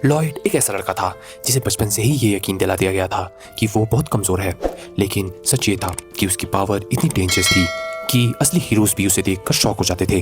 Lloyd एक ऐसा लड़का था जिसे बचपन से ही ये यकीन दिला दिया गया था कि वो बहुत कमज़ोर है, लेकिन सच ये था कि उसकी पावर इतनी डेंजरस थी कि असली हीरोज़ भी उसे देखकर शॉक हो जाते थे।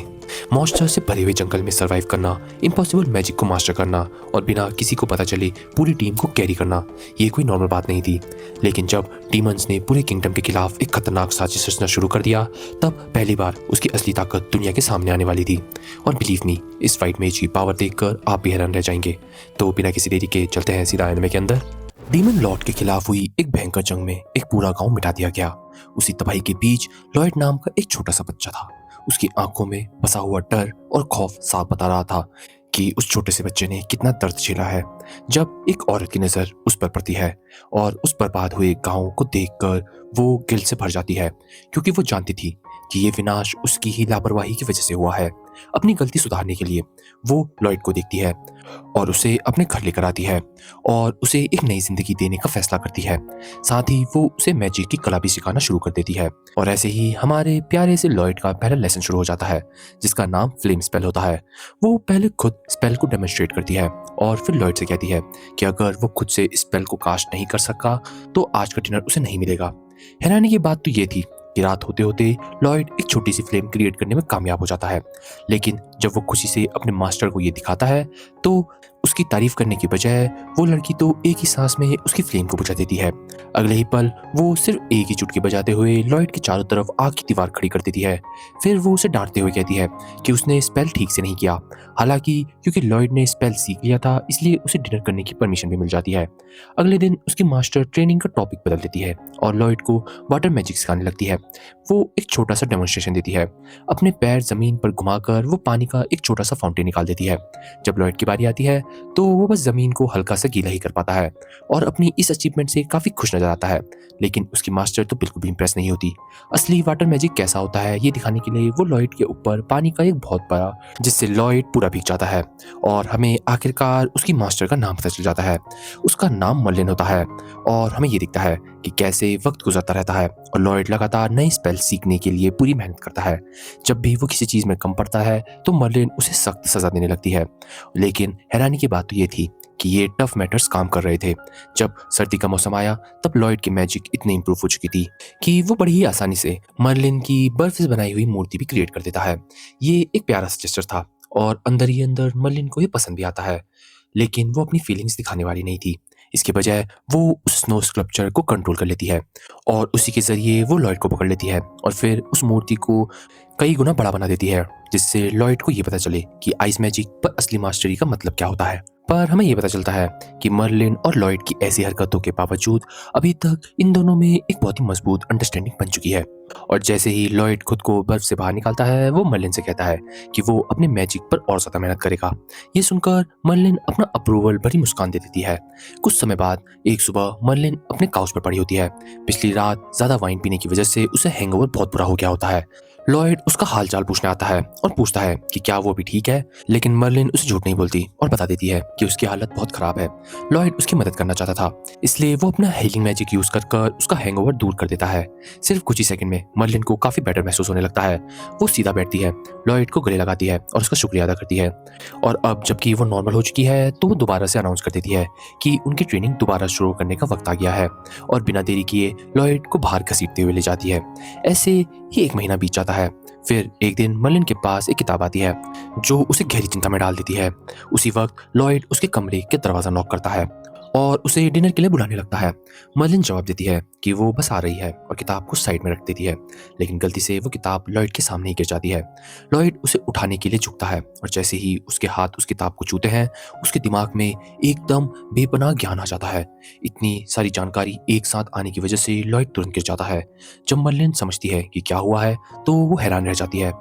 मॉन्स्टर से भरे हुए जंगल में सर्वाइव करना, इम्पॉसिबल मैजिक को मास्टर करना और बिना किसी को पता चले पूरी टीम को कैरी करना, ये कोई नॉर्मल बात नहीं थी। लेकिन जब डीमंस ने पूरे किंगडम के खिलाफ एक खतरनाक साजिश रचना शुरू कर दिया, तब पहली बार उसकी असली ताकत दुनिया के सामने आने वाली थी। और बिलीव मी, इस फाइट में इसकी पावर देखकर आप भी हैरान रह जाएंगे। तो बिना किसी देरी के चलते हैं सीधा एनिमे के अंदर। डीमन लॉर्ड के खिलाफ हुई एक भयंकर जंग में एक पूरा गांव मिटा दिया गया। उसी तबाही के बीच लॉयड नाम का एक छोटा सा बच्चा था। उसकी आंखों में बसा हुआ डर और खौफ साफ बता रहा था कि उस छोटे से बच्चे ने कितना दर्द झेला है। जब एक औरत की नज़र उस पर पड़ती है और उस बर्बाद हुए गांव को देखकर वो गिल्ट से भर जाती है, क्योंकि वो जानती थी कि ये विनाश उसकी ही लापरवाही की वजह से हुआ है। अपनी गलती सुधारने के लिए वो लॉयड को देखती है और उसे अपने घर लेकर आती है और उसे एक नई जिंदगी देने का फैसला करती है। साथ ही वो उसे मैजिक की कला भी सिखाना शुरू कर देती है। और ऐसे ही हमारे प्यारे से लॉयड का पहला लेसन शुरू हो जाता है, जिसका नाम फ्लेम स्पेल होता है। वो पहले खुद स्पेल को डेमोन्स्ट्रेट करती है और फिर लॉयड से कहती है कि अगर वो खुद से स्पेल को कास्ट नहीं कर सका तो आज का डिनर उसे नहीं मिलेगा। हैरानी की बात तो ये थी कि रात होते होते लॉयड एक छोटी सी फ्लेम क्रिएट करने में कामयाब हो जाता है। लेकिन जब वो खुशी से अपने मास्टर को ये दिखाता है तो उसकी तारीफ करने की बजाय वो लड़की तो एक ही सांस में उसकी फ्लेम को बुझा देती है। अगले ही पल वो सिर्फ एक ही चुटकी बजाते हुए लॉयड के चारों तरफ आग की दीवार खड़ी कर देती है। फिर वो उसे डांटते हुए कहती है कि उसने स्पेल ठीक से नहीं किया। हालांकि क्योंकि लॉयड ने स्पेल सीख लिया था, इसलिए उसे डिनर करने की परमिशन भी मिल जाती है। अगले दिन उसकी मास्टर ट्रेनिंग का टॉपिक बदल देती है और लॉयड को वाटर मैजिक सिखाने लगती है। वो एक छोटा सा डेमोन्स्ट्रेशन देती है। अपने पैर जमीन पर घुमाकर वो पानी का एक छोटा सा फाउंटेन निकाल देती है। जब लॉयड की बारी आती है तो वो बस जमीन को हल्का सा गीला ही कर पाता है और अपनी इस अचीवमेंट से काफी खुश नजर आता है। लेकिन उसकी मास्टर तो बिल्कुल भी इंप्रेस नहीं होती। असली वाटर मैजिक कैसा होता है ये दिखाने के लिए वो लॉयड के ऊपर पानी का एक बहुत बड़ा, जिससे लॉयड पूरा भीग जाता है और हमें आखिरकार उसकी मास्टर का नाम पता चल जाता है। उसका नाम मर्लिन होता है और हमें ये दिखता है कि कैसे वक्त गुजरता रहता है और लॉयड लगातार नए स्पेल सीखने के लिए पूरी मेहनत करता है। जब भी वो किसी चीज में कम पड़ता है तो मर्लिन उसे सख्त सजा देने लगती है। लेकिन हैरानी की बात तो ये थी कि ये टफ मैटर्स काम कर रहे थे। जब सर्दी का मौसम आया तब लॉयड की मैजिक इतनी इंप्रूव हो चुकी थी कि वो बड़ी ही आसानी से मर्लिन की बर्फ से बनाई हुई मूर्ति भी क्रिएट कर देता है। ये एक प्यारा सा जेस्चर था और अंदर ही अंदर मर्लिन को ये पसंद भी आता है। लेकिन वो अपनी फीलिंग्स दिखाने वाली नहीं थी। इसके बजाय वो उस स्नो स्कल्पचर को कंट्रोल कर लेती है और उसी के जरिए वो लॉयड को पकड़ लेती है और फिर उस मूर्ति को कई गुना बड़ा बना देती है, जिससे लॉयड को ये पता चले कि आइस मैजिक पर असली मास्टरी का मतलब क्या होता है। पर हमें ये पता चलता है कि मर्लिन और लॉयड की ऐसी हरकतों के बावजूद अभी तक इन दोनों में एक बहुत ही मजबूत अंडरस्टैंडिंग बन चुकी है। और जैसे ही लॉयड खुद को बर्फ से बाहर निकालता है वो मर्लिन से कहता है कि वो अपने मैजिक पर और ज्यादा मेहनत करेगा। ये सुनकर मर्लिन अपना अप्रूवल भरी मुस्कान दे देती है। कुछ समय बाद एक सुबह मर्लिन अपने काउच पर पड़ी होती है। पिछली रात ज्यादा वाइन पीने की वजह से उसे हैंगओवर बहुत बुरा हो गया होता है। लॉयड उसका हालचाल पूछने आता है और पूछता है कि क्या वो भी ठीक है, लेकिन मर्लिन उसे झूठ नहीं बोलती और बता देती है कि उसकी हालत बहुत खराब है। लॉयड उसकी मदद करना चाहता था, इसलिए वो अपना हीलिंग मैजिक यूज कर उसका हैंगओवर दूर कर देता है। सिर्फ कुछ ही सेकंड में मर्लिन को काफी बेटर महसूस होने लगता है। वो सीधा बैठती है, लॉयड को गले लगाती है और उसका शुक्रिया अदा करती है। और अब जबकि वो नॉर्मल हो चुकी है तो वो दोबारा से अनाउंस कर देती है कि उनकी ट्रेनिंग दोबारा शुरू करने का वक्त आ गया है और बिना देरी किए लॉयड को बाहर घसीटते हुए ले जाती है। ऐसे ही एक महीना बीत जाता है। फिर एक दिन मर्लिन के पास एक किताब आती है जो उसे गहरी चिंता में डाल देती है। उसी वक्त लॉयड उसके कमरे के दरवाजा नॉक करता है और उसे डिनर के लिए बुलाने लगता है। मर्लिन जवाब देती है कि वो बस आ रही है और किताब को साइड में रख देती है, लेकिन गलती से वो किताब लॉयड के सामने ही गिर जाती है। लॉयड उसे उठाने के लिए झुकता है और जैसे ही उसके हाथ उस किताब को छूते हैं उसके दिमाग में एकदम बेपनाह ज्ञान आ जाता है। इतनी सारी जानकारी एक साथ आने की वजह से लॉयड तुरंत गिर जाता है। जब मर्लिन समझती है कि क्या हुआ है तो वो हैरान रह जाती है।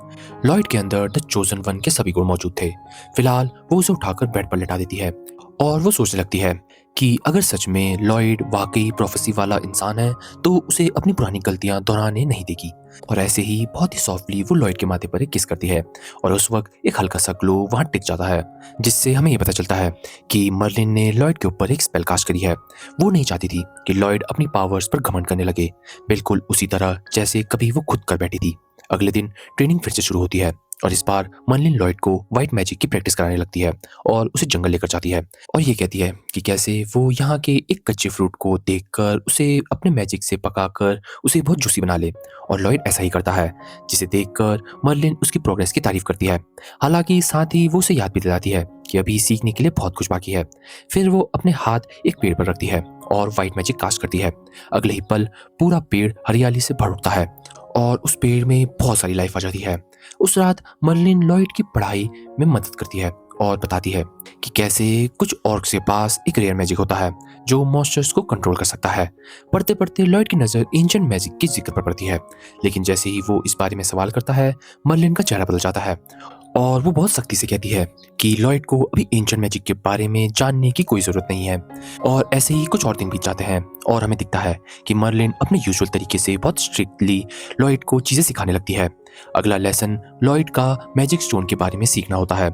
लॉयड के अंदर द चोजन वन के सभी गुण मौजूद थे। फिलहाल वो उसे उठाकर बेड पर लेटा देती है और वो सोचने लगती है कि अगर सच में लॉयड वाकई प्रोफेसी वाला इंसान है तो उसे अपनी पुरानी गलतियां दोहराने नहीं देगी। और ऐसे ही बहुत ही सॉफ्टली वो लॉयड के माथे पर एक किस करती है और उस वक्त एक हल्का सा ग्लो वहां टिक जाता है, जिससे हमें ये पता चलता है कि मर्लिन ने लॉयड के ऊपर एक स्पेल कास्ट करी है। वो नहीं चाहती थी कि लॉयड अपनी पावर्स पर घमंड करने लगे, बिल्कुल उसी तरह जैसे कभी वो खुद कर बैठी थी। अगले दिन ट्रेनिंग फिर से शुरू होती है और इस बार मर्लिन लॉयड को व्हाइट मैजिक की प्रैक्टिस कराने लगती है और उसे जंगल लेकर जाती है और ये कहती है कि कैसे वो यहाँ के एक कच्चे फ्रूट को देखकर उसे अपने मैजिक से पकाकर उसे बहुत जूसी बना ले। और लॉयड ऐसा ही करता है, जिसे देखकर मर्लिन उसकी प्रोग्रेस की तारीफ करती है। हालांकि साथ ही वो उसे याद भी दिलाती है कि अभी सीखने के लिए बहुत कुछ बाकी है। फिर वो अपने हाथ एक पेड़ पर रखती है और व्हाइट मैजिक कास्ट करती है। अगले ही पल पूरा पेड़ हरियाली से भर उठता है और उस पेड़ में बहुत सारी लाइफ आ जाती है। उस रात मर्लिन लॉयड की पढ़ाई में मदद करती है और बताती है कि कैसे कुछ ऑर्क्स के पास एक रेयर मैजिक होता है जो मॉन्स्टर्स को कंट्रोल कर सकता है। पढ़ते पढ़ते लॉयड की नज़र एंशिएंट मैजिक की जिक्र पर पड़ती है, लेकिन जैसे ही वो इस बारे में सवाल करता है मर्लिन का चेहरा बदल जाता है और वो बहुत सख्ती से कहती है कि लॉयड को अभी एंशिएंट मैजिक के बारे में जानने की कोई ज़रूरत नहीं है। और ऐसे ही कुछ और दिन बीत जाते हैं और हमें दिखता है कि मर्लिन अपने यूजुअल तरीके से बहुत स्ट्रिक्टली लॉयड को चीज़ें सिखाने लगती है। अगला लेसन लॉयड का मैजिक स्टोन के बारे में सीखना होता है।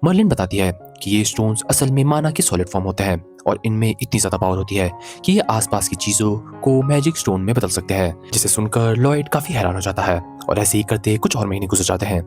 मर्लिन बताती है कि ये स्टोन्स असल में माना के सॉलिड फॉर्म होते हैं और इनमें इतनी ज़्यादा पावर होती है कि ये आसपास की चीज़ों को मैजिक स्टोन में बदल सकते हैं, जिसे सुनकर लॉयड काफ़ी हैरान हो जाता है। और ऐसे ही करते कुछ और महीने गुजर जाते हैं।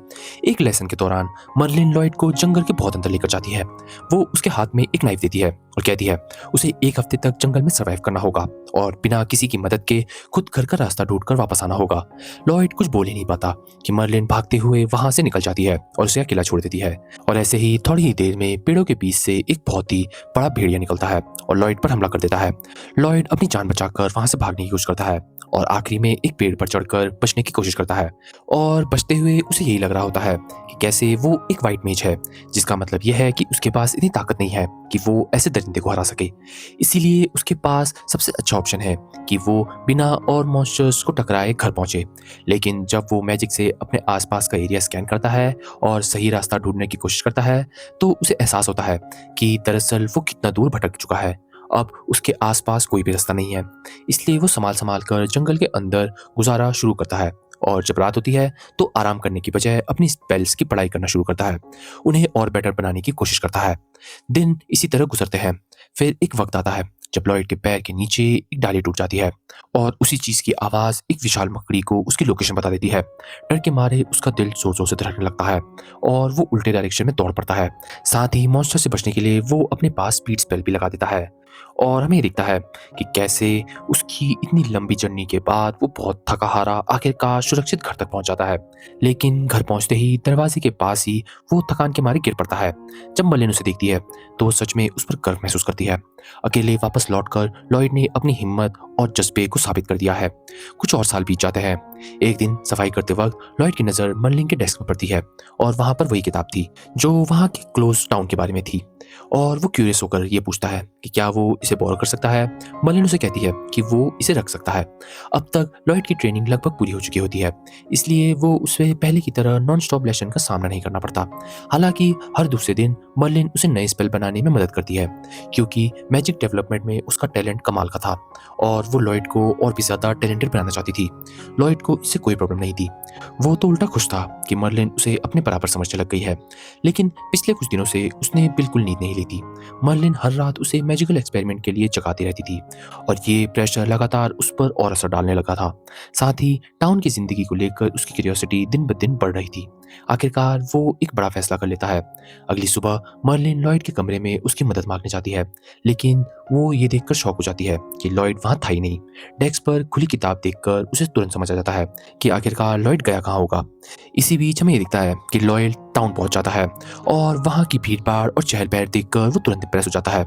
एक लेसन के दौरान मर्लिन लॉयड को जंगल के बहुत अंदर लेकर जाती है। वो उसके हाथ में एक नाइफ देती है और कहती है उसे एक हफ्ते तक जंगल में सर्वाइव करना होगा और बिना किसी की मदद के खुद घर का रास्ता ढूंढकर वापस आना होगा। लॉयड कुछ बोल ही नहीं पाता कि मर्लिन भागते हुए वहां से निकल जाती है और उसे अकेला छोड़ देती है। और ऐसे ही थोड़ी ही देर में पेड़ों के बीच से एक बहुत ही बड़ा भेड़िया निकलता है और लॉयड पर हमला कर देता है। लॉयड अपनी जान बचाकर वहां से भागने की कोशिश करता है और आखिरी में एक पेड़ पर चढ़कर बचने की कोशिश करता है। और बचते हुए उसे यही लग रहा होता है कि कैसे वो एक वाइट मेज है, जिसका मतलब यह है कि उसके पास इतनी ताकत नहीं है कि वो ऐसे दरिंदे को हरा सके। इसीलिए उसके पास सबसे अच्छा ऑप्शन है कि वो बिना और मॉन्स्टर्स को टकराए घर पहुंचे। लेकिन जब वो मैजिक से अपने आसपास का एरिया स्कैन करता है और सही रास्ता ढूंढने की कोशिश करता है तो उसे एहसास होता है कि दरअसल वो कितना दूर भटक चुका है। अब उसके आसपास कोई भी रास्ता नहीं है। इसलिए वो संभाल संभाल कर जंगल के अंदर गुजारा शुरू करता है और जब रात होती है तो आराम करने की बजाय अपनी स्पेल्स की पढ़ाई करना शुरू करता है। उन्हें और बेटर बनाने की कोशिश करता है। दिन इसी तरह गुजरते हैं। फिर एक वक्त आता है जब लॉयड के पैर के नीचे एक डाली टूट जाती है और उसी चीज की आवाज एक विशाल मकड़ी को उसकी लोकेशन बता देती है। डर के मारे उसका दिल जोर जोर से धड़कने लगता है और वो उल्टे डायरेक्शन में दौड़ पड़ता है। साथ ही मॉन्स्टर से बचने के लिए वो अपने पास स्पीड स्पेल भी लगा देता है। और हमें ये दिखता है कि कैसे उसकी इतनी लंबी जर्नी के बाद वो बहुत थका हारा आखिरकार सुरक्षित घर तक पहुंच जाता है। लेकिन घर पहुंचते ही दरवाजे के पास ही वो थकान के मारे गिर पड़ता है। जब मर्लिन उसे देखती है तो वो सच में उस पर गर्व महसूस करती है। अकेले वापस लौटकर लॉयड ने अपनी हिम्मत और जज्बे को साबित कर दिया है। कुछ और साल बीत जाते हैं। एक दिन सफाई करते वक्त लॉयड की नज़र मर्लिन के डेस्क पर पड़ती है और वहां पर वही किताब थी जो वहां के क्लोज टाउन के बारे में थी। और वो क्यूरियस होकर ये पूछता है कि क्या वो इसे बोरो कर सकता है। मर्लिन उसे कहती है कि वो इसे रख सकता है। अब तक लॉयड की ट्रेनिंग लगभग पूरी हो चुकी होती है, इसलिए वो उसे पहले की तरह नॉन स्टॉप लेसन का सामना नहीं करना पड़ता। हालांकि हर दूसरे दिन मर्लिन उसे नए स्पेल बनाने में मदद करती है, क्योंकि मैजिक डेवलपमेंट में उसका टैलेंट कमाल का था और वो लॉयड को और भी ज़्यादा टैलेंटेड बनाना चाहती थी। लॉयड को इससे कोई प्रॉब्लम नहीं थी। वो तो उल्टा खुश था कि मर्लिन उसे अपने बराबर समझने लग गई है। लेकिन पिछले कुछ दिनों से उसने बिल्कुल नींद नहीं ली थी। मर्लिन हर रात उसे मैजिकल एक्सपेरिमेंट के लिए जगाती रहती थी और ये प्रेशर लगातार उस पर और असर डालने लगा था। साथ ही टाउन की जिंदगी को लेकर उसकी क्यूरियोसिटी दिन ब दिन बढ़ रही थी। आखिरकार वो एक बड़ा फैसला कर लेता है। अगली सुबह मर्लिन लॉयड के कमरे में उसकी मदद मांगने जाती है, लेकिन वो ये देखकर शॉक हो जाती है कि लॉयड वहां था ही नहीं। डेस्क पर खुली किताब देखकर उसे तुरंत समझ आ जाता है कि आखिरकार लॉयड गया कहाँ होगा। इसी बीच हमें ये दिखता है कि लॉयड टाउन पहुंच जाता है और वहां की भीड़ भाड़ और चहल पहल देखकर वो तुरंत इंप्रेस हो जाता है।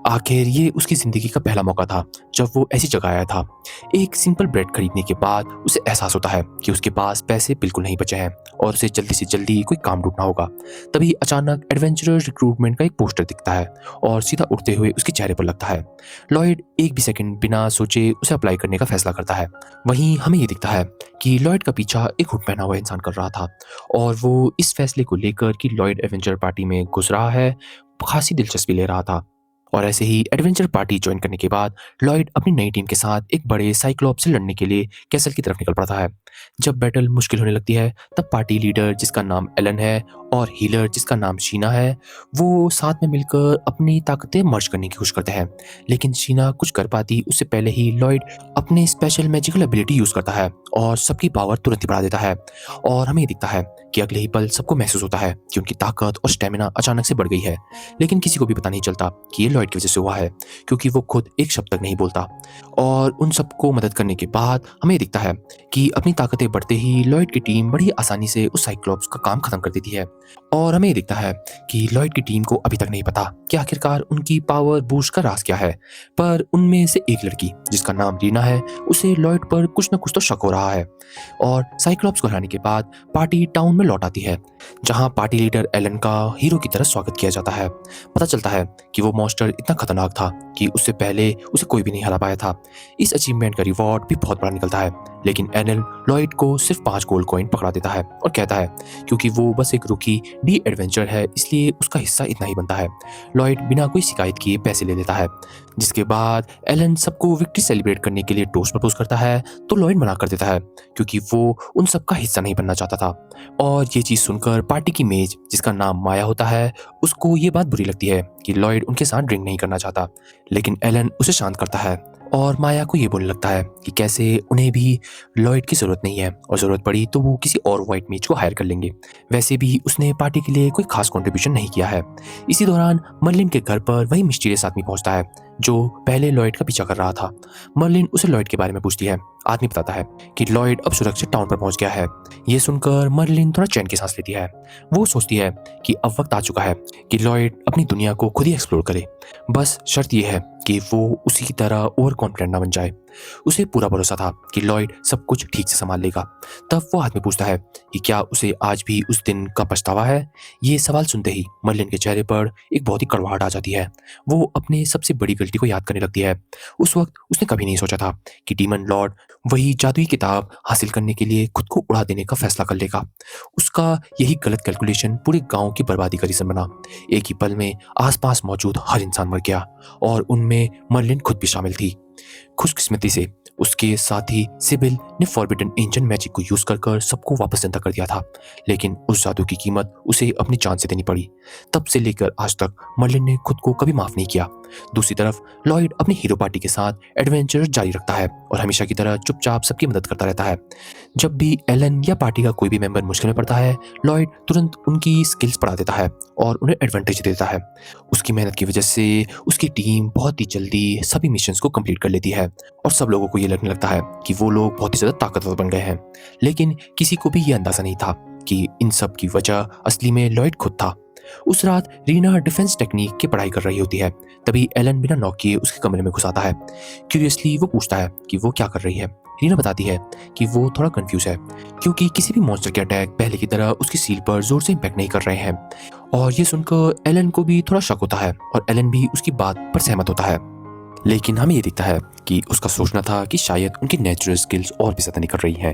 आखिर ये उसकी जिंदगी का पहला मौका था जब वो ऐसी जगह आया था। एक सिंपल ब्रेड खरीदने के बाद उसे एहसास होता है कि उसके पास पैसे बिल्कुल नहीं बचे हैं और उसे जल्दी से जल्दी कोई काम ढूंढना होगा। तभी अचानक एडवेंचरर रिक्रूटमेंट का एक पोस्टर दिखता है और सीधा उड़ते हुए उसके चेहरे पर लगता है। लॉयड एक भी सेकंड बिना सोचे उसे अप्लाई करने का फैसला करता है। वहीं हमें ये दिखता है कि लॉयड का पीछा एक हुड पहना हुआ इंसान कर रहा था और वो इस फैसले को लेकर कि लॉयड एडवेंचर पार्टी में घुस रहा है खासी दिलचस्पी ले रहा था। और ऐसे ही एडवेंचर पार्टी ज्वाइन करने के बाद लॉयड अपनी नई टीम के साथ एक बड़े साइक्लोप से लड़ने के लिए कैसल की तरफ निकल पड़ता है। जब बैटल मुश्किल होने लगती है तब पार्टी लीडर जिसका नाम एलन है और हीलर जिसका नाम शीना है वो साथ में मिलकर अपनी ताकतें मर्ज करने की कोशिश करते हैं। लेकिन शीना कुछ कर पाती उससे पहले ही लॉयड अपनी स्पेशल मैजिकल एबिलिटी यूज करता है और सबकी पावर तुरंत ही बढ़ा देता है। और हमें दिखता है कि अगले ही पल सबको महसूस होता है कि उनकी ताकत और स्टेमिना अचानक से बढ़ गई है। लेकिन किसी को भी पता नहीं चलता कि ये लॉयड की वजह से हुआ है, क्योंकि वो खुद एक शब्द तक नहीं बोलता। और उन सबको मदद करने के बाद हमें दिखता है कि अपनी ताकतें बढ़ते ही लॉयड की टीम बड़ी आसानी से उस साइक्लोप्स का काम खत्म कर देती है। और हमें दिखता है कि लॉयड की टीम को अभी तक नहीं पता कि आखिरकार उनकी पावर बूस्ट का राज क्या है। पर उनमें से एक लड़की जिसका नाम रीना है उसे लॉयड पर कुछ न कुछ तो शक हो रहा है। और साइक्लोप्स को हराने के बाद पार्टी टाउन में लौट आती है, जहां पार्टी लीडर एलन का हीरो की तरह स्वागत किया जाता है। पता चलता है कि वो मॉन्स्टर इतना खतरनाक था कि उससे पहले उसे कोई भी नहीं हरा पाया था। इस अचीवमेंट का रिवॉर्ड भी बहुत बड़ा निकलता है। लेकिन एलन लॉयड को सिर्फ 5 गोल्ड कॉइन पकड़ा देता है और कहता है क्योंकि वो बस एक रुकी डी एडवेंचर है इसलिए उसका हिस्सा इतना ही बनता है। लॉयड बिना कोई शिकायत किए पैसे ले लेता है, जिसके बाद एलन सबको विक्ट्री सेलिब्रेट करने के लिए टोस्ट प्रपोज करता है तो लॉयड मना कर देता है क्योंकि वो उन सबका हिस्सा नहीं बनना चाहता था। और ये चीज़ सुनकर पार्टी की मेज जिसका नाम माया होता है उसको ये बात बुरी लगती है कि लॉयड उनके साथ ड्रिंक नहीं करना चाहता। लेकिन एलन उसे शांत करता है और माया को ये बोलने लगता है कि कैसे उन्हें भी लॉयड की ज़रूरत नहीं है और ज़रूरत पड़ी तो वो किसी और वाइट मेज को हायर कर लेंगे। वैसे भी उसने पार्टी के लिए कोई खास कंट्रीब्यूशन नहीं किया है। इसी दौरान मर्लिन के घर पर वही मिस्टीरियस आदमी पहुंचता है जो पहले लॉयड का पीछा कर रहा था। मर्लिन उसे लॉयड के बारे में पूछती है। आदमी बताता है कि लॉयड अब सुरक्षित टाउन पर पहुंच गया है। ये सुनकर मर्लिन थोड़ा चैन की सांस लेती है। वो सोचती है कि अब वक्त आ चुका है कि लॉयड अपनी दुनिया को खुद ही एक्सप्लोर करे। बस शर्त यह है कि वो उसी की तरह ओवर कॉन्फिडेंट ना बन जाए। उसे पूरा भरोसा था कि लॉयड सब कुछ ठीक से संभाल लेगा। तब वो आदमी पूछता है कि क्या उसे आज भी उस दिन का पछतावा है। ये सवाल सुनते ही मर्लिन के चेहरे पर एक बहुत ही कड़वाहट आ जाती है। वो अपने सबसे बड़ी गलती को याद करने लगती है। उस वक्त उसने कभी नहीं सोचा था कि डीमन लॉर्ड वही जादुई किताब हासिल करने के लिए खुद को उड़ा देने का फैसला कर लेगा। उसका यही गलत कैलकुलेशन पूरे गांव की बर्बादी का रीजन बना। एक ही पल में आसपास मौजूद हर इंसान मर गया और उनमें मर्लिन खुद भी शामिल थी। खुशकिस्मती से उसके साथी सिबिल ने फॉरबिडन एंजल मैजिक को यूज कर सबको वापस जिंदा कर दिया था, लेकिन उस जादू की कीमत उसे अपनी जान से देनी पड़ी। तब से लेकर आज तक मर्लिन ने खुद को कभी माफ नहीं किया। दूसरी तरफ लॉयड अपनी हीरो पार्टी के साथ एडवेंचर जारी रखता है और हमेशा की तरह चुपचाप सबकी मदद करता रहता है। जब भी एलन या पार्टी का कोई भी मेंबर मुश्किल में पड़ता है लॉयड तुरंत उनकी स्किल्स बढ़ा देता है और उन्हें एडवांटेज देता है। उसकी मेहनत की वजह से उसकी टीम बहुत ही जल्दी सभी मिशंस को कंप्लीट कर लेती है और सब लोगों को ये लगने लगता है कि वो लोग बहुत ही ज्यादा ताकतवर बन गए हैं। लेकिन किसी को भी ये अंदाजा नहीं था कि इन सब की वजह असली में लॉयड खुद था। उस रात रीना डिफेंस टेक्निक की पढ़ाई कर रही होती है। तभी एलन बिना नॉक किए उसके कमरे में घुस आता है। क्यूरियसली वो पूछता है कि वो क्या कर रही है। रीना बताती है कि वो थोड़ा कंफ्यूज है क्योंकि किसी भी मॉन्स्टर के अटैक पहले की तरह उसकी सील पर जोर से इम्पैक्ट नहीं कर रहे हैं। और ये सुनकर एलन को भी थोड़ा शक होता है और एलन भी उसकी बात पर सहमत होता है। लेकिन हमें ये दिखता है कि उसका सोचना था कि शायद उनकी नेचुरल स्किल्स और भी ज़्यादा निकल रही हैं।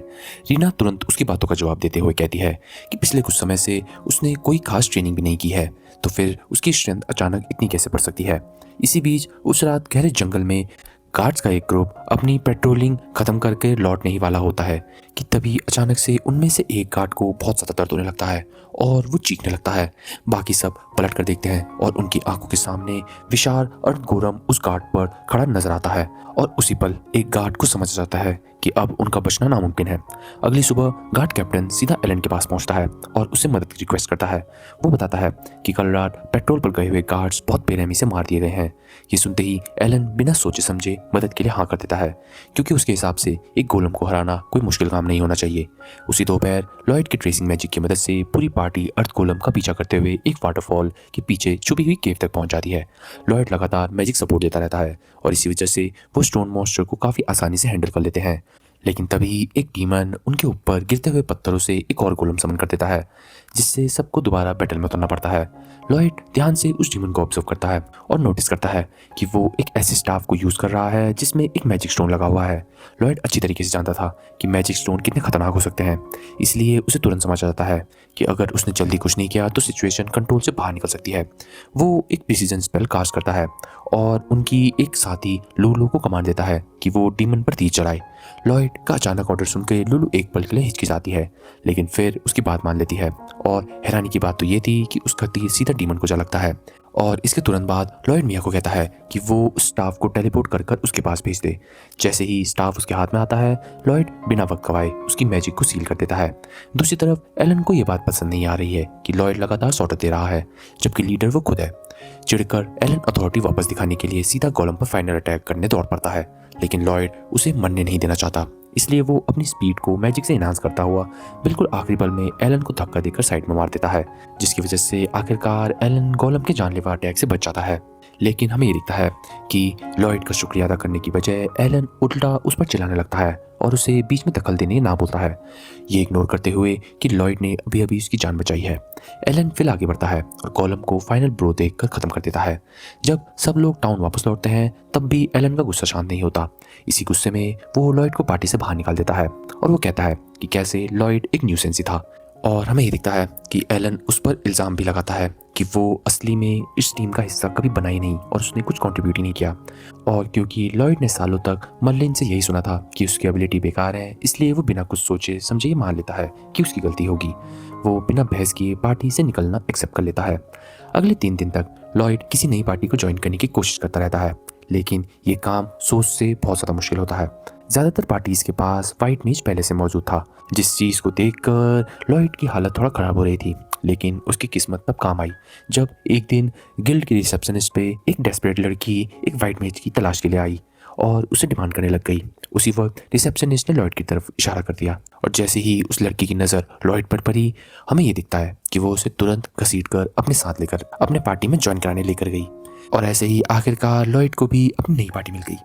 रीना तुरंत उसकी बातों का जवाब देते हुए कहती है कि पिछले कुछ समय से उसने कोई खास ट्रेनिंग भी नहीं की है, तो फिर उसकी स्ट्रेंथ अचानक इतनी कैसे बढ़ सकती है। इसी बीच उस रात गहरे जंगल में गार्ड्स का एक ग्रुप अपनी पेट्रोलिंग खत्म करके लौटने ही वाला होता है कि तभी अचानक से उनमें से एक गार्ड को बहुत ज़्यादा दर्द होने लगता है और वो चीखने लगता है। बाकी सब पलट कर देखते हैं और उनकी आंखों के सामने विशाल अर्धगोरम उस गार्ड पर खड़ा नजर आता है और उसी पल एक गार्ड को समझ जाता है कि अब उनका बचना नामुमकिन है। अगली सुबह गार्ड कैप्टन सीधा एलन के पास पहुंचता है और उससे मदद की रिक्वेस्ट करता है। वो बताता है कि कल रात पेट्रोल पर गए हुए गार्ड्स बहुत बेरहमी से मार दिए गए हैं। ये सुनते ही एलन बिना सोचे समझे मदद के लिए हाँ कर देता है क्योंकि उसके हिसाब से एक गोलम को हराना कोई मुश्किल काम नहीं होना चाहिए। उसी दोपहर लॉयड के ट्रेसिंग मैजिक की मदद से पूरी पार्टी अर्थ गोलम का पीछा करते हुए एक वाटरफॉल के पीछे छुपी हुई केव तक पहुंच जाती है। लॉयड लगातार मैजिक सपोर्ट देता रहता है और इसी वजह से वो स्टोन मॉन्स्टर को काफ़ी आसानी से हैंडल कर लेते हैं। लेकिन तभी एक डीमन उनके ऊपर गिरते हुए पत्थरों से एक और गोलम समन कर देता है। जिससे सबको दोबारा बैटल में उतरना पड़ता है। लॉयड ध्यान से उस डीमन को ऑब्जर्व करता है और नोटिस करता है कि वो एक ऐसे स्टाफ को यूज कर रहा है जिसमें एक मैजिक स्टोन लगा हुआ है। लॉयड अच्छी तरीके से जानता था कि मैजिक स्टोन कितने खतरनाक हो सकते हैं, इसलिए उसे तुरंत समझ आ जाता है कि अगर उसने जल्दी कुछ नहीं किया तो सिचुएशन कंट्रोल से बाहर निकल सकती है। वो एक प्रिसीजन स्पेल कास्ट करता है और उनकी एक साथी लुलु को कमांड देता है कि वो डीमन पर तीर चलाए। लॉयड का अचानक ऑर्डर सुनकर लुलु एक पल के लिए हिचकिचाती है, लेकिन फिर उसकी बात मान लेती है। और हैरानी की बात तो ये थी कि उसका तीर सीधा डीमन को जा लगता है और इसके तुरंत बाद लॉयड मिया को कहता है कि वो उस स्टाफ को टेलीपोर्ट कर उसके पास भेज दे। जैसे ही स्टाफ उसके हाथ में आता है, लॉयड बिना वक्त गवाए उसकी मैजिक को सील कर देता है। दूसरी तरफ एलन को यह बात पसंद नहीं आ रही है कि लॉयड लगातार सॉर्टर दे रहा है, जबकि लीडर वो खुद है। चिढ़कर एलन अथॉरिटी वापस दिखाने के लिए सीधा गोलम पर फाइनल अटैक करने दौड़ पड़ता है, लेकिन लॉयड उसे मरने नहीं देना चाहता, इसलिए वो अपनी स्पीड को मैजिक से इनहांस करता हुआ बिल्कुल आखिरी पल में एलन को धक्का देकर साइड में मार देता है, जिसकी वजह से आखिरकार एलन गोलम के जानलेवा अटैक से बच जाता है। लेकिन हमें ये दिखता है कि लॉयड का शुक्रिया अदा करने की बजाय एलन उल्टा उस पर चिल्लाने लगता है और उसे बीच में दखल देने ना बोलता है, ये इग्नोर करते हुए कि लॉयड ने अभी अभी उसकी जान बचाई है। एलन फिर आगे बढ़ता है और कॉलम को फाइनल ब्रो देखकर खत्म कर देता है। जब सब लोग टाउन वापस लौटते हैं तब भी एलन का गुस्सा शांत नहीं होता। इसी गुस्से में वो लॉयड को पार्टी से बाहर निकाल देता है और वो कहता है कि कैसे लॉयड एक न्यूसेंस ही था। और हमें ये दिखता है कि एलन उस पर इल्ज़ाम भी लगाता है कि वो असली में इस टीम का हिस्सा कभी बना ही नहीं और उसने कुछ कंट्रीब्यूट ही नहीं किया। और क्योंकि लॉयड ने सालों तक मर्लिन से यही सुना था कि उसकी एबिलिटी बेकार है, इसलिए वो बिना कुछ सोचे समझे ये मान लेता है कि उसकी गलती होगी। वो बिना बहस किए पार्टी से निकलना एक्सेप्ट कर लेता है। अगले 3 दिन तक लॉयड किसी नई पार्टी को ज्वाइन करने की कोशिश करता रहता है, लेकिन ये काम सोच से बहुत ज़्यादा मुश्किल होता है। ज़्यादातर पार्टीज के पास वाइट मेज पहले से मौजूद था, जिस चीज़ को देखकर लॉयड की हालत थोड़ा ख़राब हो रही थी। लेकिन उसकी किस्मत तब काम आई जब एक दिन गिल्ड की रिसेप्शनिस्ट पे एक डेस्परेट लड़की एक वाइट मेज की तलाश के लिए आई और उसे डिमांड करने लग गई। उसी वक्त रिसेप्शनिस्ट ने लॉयड की तरफ इशारा कर दिया और जैसे ही उस लड़की की नज़र लॉयड पर पड़ी, हमें ये दिखता है कि वो उसे तुरंत घसीटकर अपने साथ लेकर अपने पार्टी में ज्वाइन कराने लेकर गई। और ऐसे ही आखिरकार लॉयड को भी अपनी नई पार्टी मिल गई।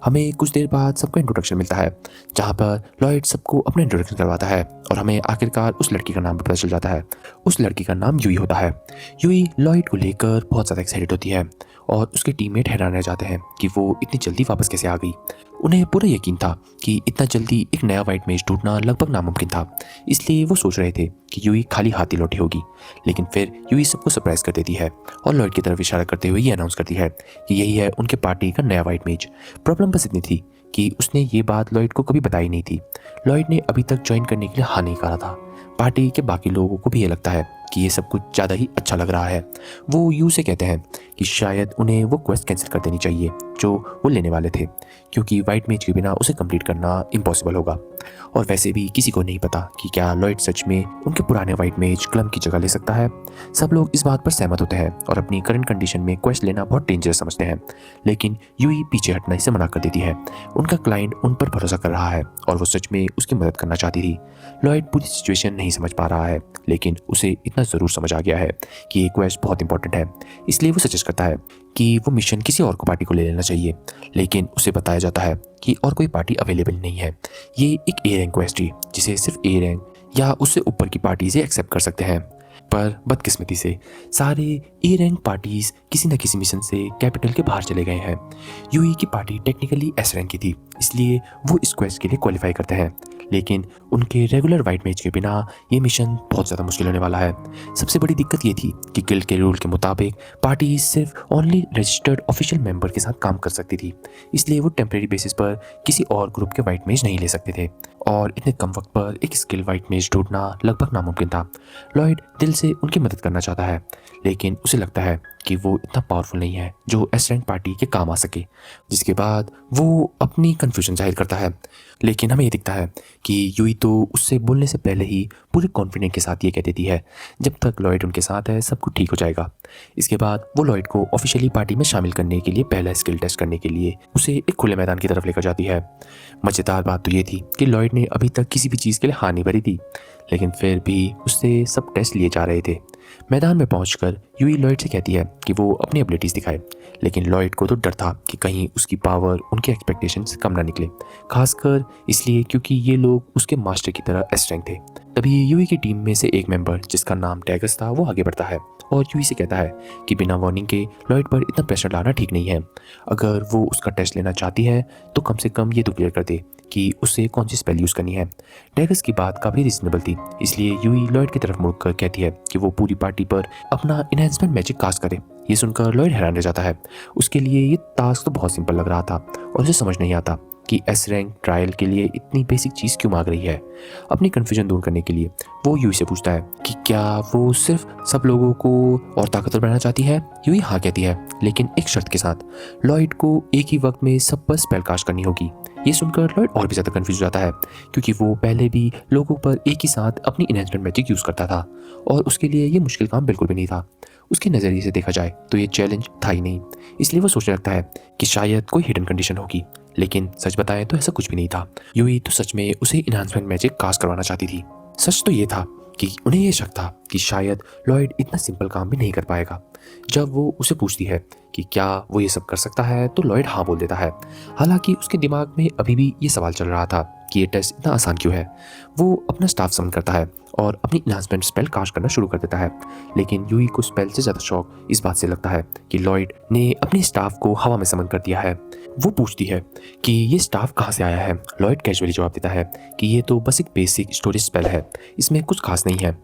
हमें कुछ देर बाद सबका इंट्रोडक्शन मिलता है, जहाँ पर लॉयड सबको अपना इंट्रोडक्शन करवाता है और हमें आखिरकार उस लड़की का नाम भी पता चल जाता है। उस लड़की का नाम यूई होता है। यूई लॉयड को लेकर बहुत ज़्यादा एक्साइटेड होती है और उसके टीममेट हैरान रह जाते हैं कि वो इतनी जल्दी वापस कैसे आ गई। उन्हें पूरा यकीन था कि इतना जल्दी एक नया वाइट मेज ढूंढना लगभग नामुमकिन था, इसलिए वो सोच रहे थे कि यूई खाली हाथ ही लौटी होगी। लेकिन फिर यूई सबको सरप्राइज कर देती है और लॉयड की तरफ इशारा करते हुए ये अनाउंस करती है कि यही है उनके पार्टी का नया वाइट मेज। प्रॉब्लम बस इतनी थी कि उसने ये बात लॉयड को कभी बताई नहीं थी। लॉयड ने अभी तक ज्वाइन करने के लिए हाँ नहीं कहा था। पार्टी के बाकी लोगों को भी ये लगता है कि ये सब कुछ ज़्यादा ही अच्छा लग रहा है। वो यू से कहते हैं कि शायद उन्हें वो क्वेस्ट कैंसिल कर देनी चाहिए जो वो लेने वाले थे, क्योंकि वाइट मेज के बिना उसे कंप्लीट करना इम्पॉसिबल होगा। और वैसे भी किसी को नहीं पता कि क्या लॉयड सच में उनके पुराने वाइट मेज क्लम की जगह ले सकता है। सब लोग इस बात पर सहमत होते हैं और अपनी करंट कंडीशन में क्वेस्ट लेना बहुत डेंजरस समझते हैं, लेकिन यूई पीछे हटना इसे मना कर देती है। उनका क्लाइंट उन पर भरोसा कर रहा है और वो सच में उसकी मदद करना चाहती थी। लॉयड पूरी सिचुएशन नहीं समझ पा रहा है, लेकिन उसे इतना ज़रूर समझ आ गया है कि ये क्वेस्ट बहुत इंपॉर्टेंट है, इसलिए वो सजेस्ट करता है कि वो मिशन किसी और को पार्टी को ले लेना चाहिए। लेकिन उसे बताया जाता है कि और कोई पार्टी अवेलेबल नहीं है। ये एक ए रैंक क्वेस्ट है जिसे सिर्फ ए रैंक या उससे ऊपर की पार्टी से एक्सेप्ट कर सकते हैं। पर बदकिस्मती से सारे ए रैंक पार्टीज किसी न किसी मिशन से कैपिटल के बाहर चले गए हैं। यूई की पार्टी टेक्निकली एस रैंक की थी, इसलिए वो इस क्वेस्ट के लिए क्वालिफाई करते हैं, लेकिन उनके रेगुलर वाइट मेज के बिना ये मिशन बहुत ज़्यादा मुश्किल होने वाला है। सबसे बड़ी दिक्कत ये थी कि गिल्ड के रूल के मुताबिक पार्टी सिर्फ ओनली रजिस्टर्ड ऑफिशियल मेंबर के साथ काम कर सकती थी, इसलिए वो टेम्परेरी बेसिस पर किसी और ग्रुप के वाइट मेज नहीं ले सकते थे और इतने कम वक्त पर एक स्किल वाइट मेज ढूंढना लगभग नामुमकिन था। लॉयड दिल से उनकी मदद करना चाहता है, लेकिन उसे लगता है कि वो इतना पावरफुल नहीं है जो एस रैंक पार्टी के काम आ सके, जिसके बाद वो अपनी कन्फ्यूजन जाहिर करता है। लेकिन हमें ये दिखता है कि यूई तो उससे बोलने से पहले ही पूरे कॉन्फिडेंस के साथ ये कह देती है जब तक लॉयड उनके साथ है सब कुछ ठीक हो जाएगा। इसके बाद वो लॉयड को ऑफिशियली पार्टी में शामिल करने के लिए पहला स्किल टेस्ट करने के लिए उसे एक खुले मैदान की तरफ लेकर जाती है। मज़ेदार बात तो ये थी कि लॉयड ने अभी तक किसी भी चीज़ के लिए हाँ नहीं भरी थी, लेकिन फिर भी उससे सब टेस्ट लिए जा रहे थे। मैदान में पहुंचकर यूई लॉयड से कहती है कि वो अपनी एबिलिटीज़ दिखाए, लेकिन लॉयड को तो डर था कि कहीं उसकी पावर उनके एक्सपेक्टेशन से कम ना निकले, खासकर इसलिए क्योंकि ये लोग उसके मास्टर की तरह एस रैंक थे। तभी यूई की टीम में से एक मेंबर जिसका नाम टैगस था वो आगे बढ़ता है और यूई से कहता है कि बिना वार्निंग के लॉयड पर इतना प्रेशर डालना ठीक नहीं है। अगर वो उसका टेस्ट लेना चाहती है तो कम से कम ये तो क्लियर कर दे कि उसे कौन सी स्पेल यूज़ करनी है। टैगस की बात काफ़ी रीजनेबल थी, इसलिए यूई लॉयड की तरफ मुड़कर कहती है कि वो पूरी पार्टी पर अपना इनहेंसमेंट मैजिक कास्ट करे। ये सुनकर लॉयड हैरान रह जाता है। उसके लिए ये टास्क तो बहुत सिंपल लग रहा था और उसे समझ नहीं आता कि एस रैंक ट्रायल के लिए इतनी बेसिक चीज़ क्यों मांग रही है। अपनी कन्फ्यूजन दूर करने के लिए वो यूई से पूछता है कि क्या वो सिर्फ सब लोगों को और ताकतवर बनाना चाहती है। यूई हाँ कहती है, लेकिन एक शर्त के साथ, लॉयड को एक ही वक्त में सब पर स्पेल कास्ट करनी होगी। ये सुनकर लॉयड और भी ज़्यादा कंफ्यूज हो जाता है, क्योंकि वो पहले भी लोगों पर एक ही साथ अपनी इनहेंसमेंट मैजिक यूज़ करता था और उसके लिए ये मुश्किल काम बिल्कुल भी नहीं था। उसके नज़रिए से देखा जाए तो ये चैलेंज था ही नहीं, इसलिए वो सोचने लगता है कि शायद कोई हिडन कंडीशन होगी। लेकिन सच बताएं तो ऐसा कुछ भी नहीं था। यूई तो सच में उसे इनहांसमेंट मैजिक कास्ट करवाना चाहती थी। सच तो ये था कि उन्हें ये शक था कि शायद लॉयड इतना सिंपल काम भी नहीं कर पाएगा। जब वो उसे पूछती है कि क्या वो ये सब कर सकता है तो लॉयड हाँ बोल देता है। हालांकि उसके दिमाग में अभी भी ये सवाल चल रहा था कि ये टेस्ट इतना आसान क्यों है। वो अपना स्टाफ समन करता है और अपनी इनहांसमेंट स्पेल कास्ट करना शुरू कर देता है। लेकिन यूई को स्पेल से ज़्यादा शौक इस बात से लगता है कि लॉयड ने अपने स्टाफ को हवा में समन कर दिया है। वो पूछती है कि ये स्टाफ कहाँ से आया है। लॉयड कैजुअली जवाब देता है कि ये तो बस एक बेसिक स्टोरेज स्पेल है, इसमें कुछ खास नहीं है।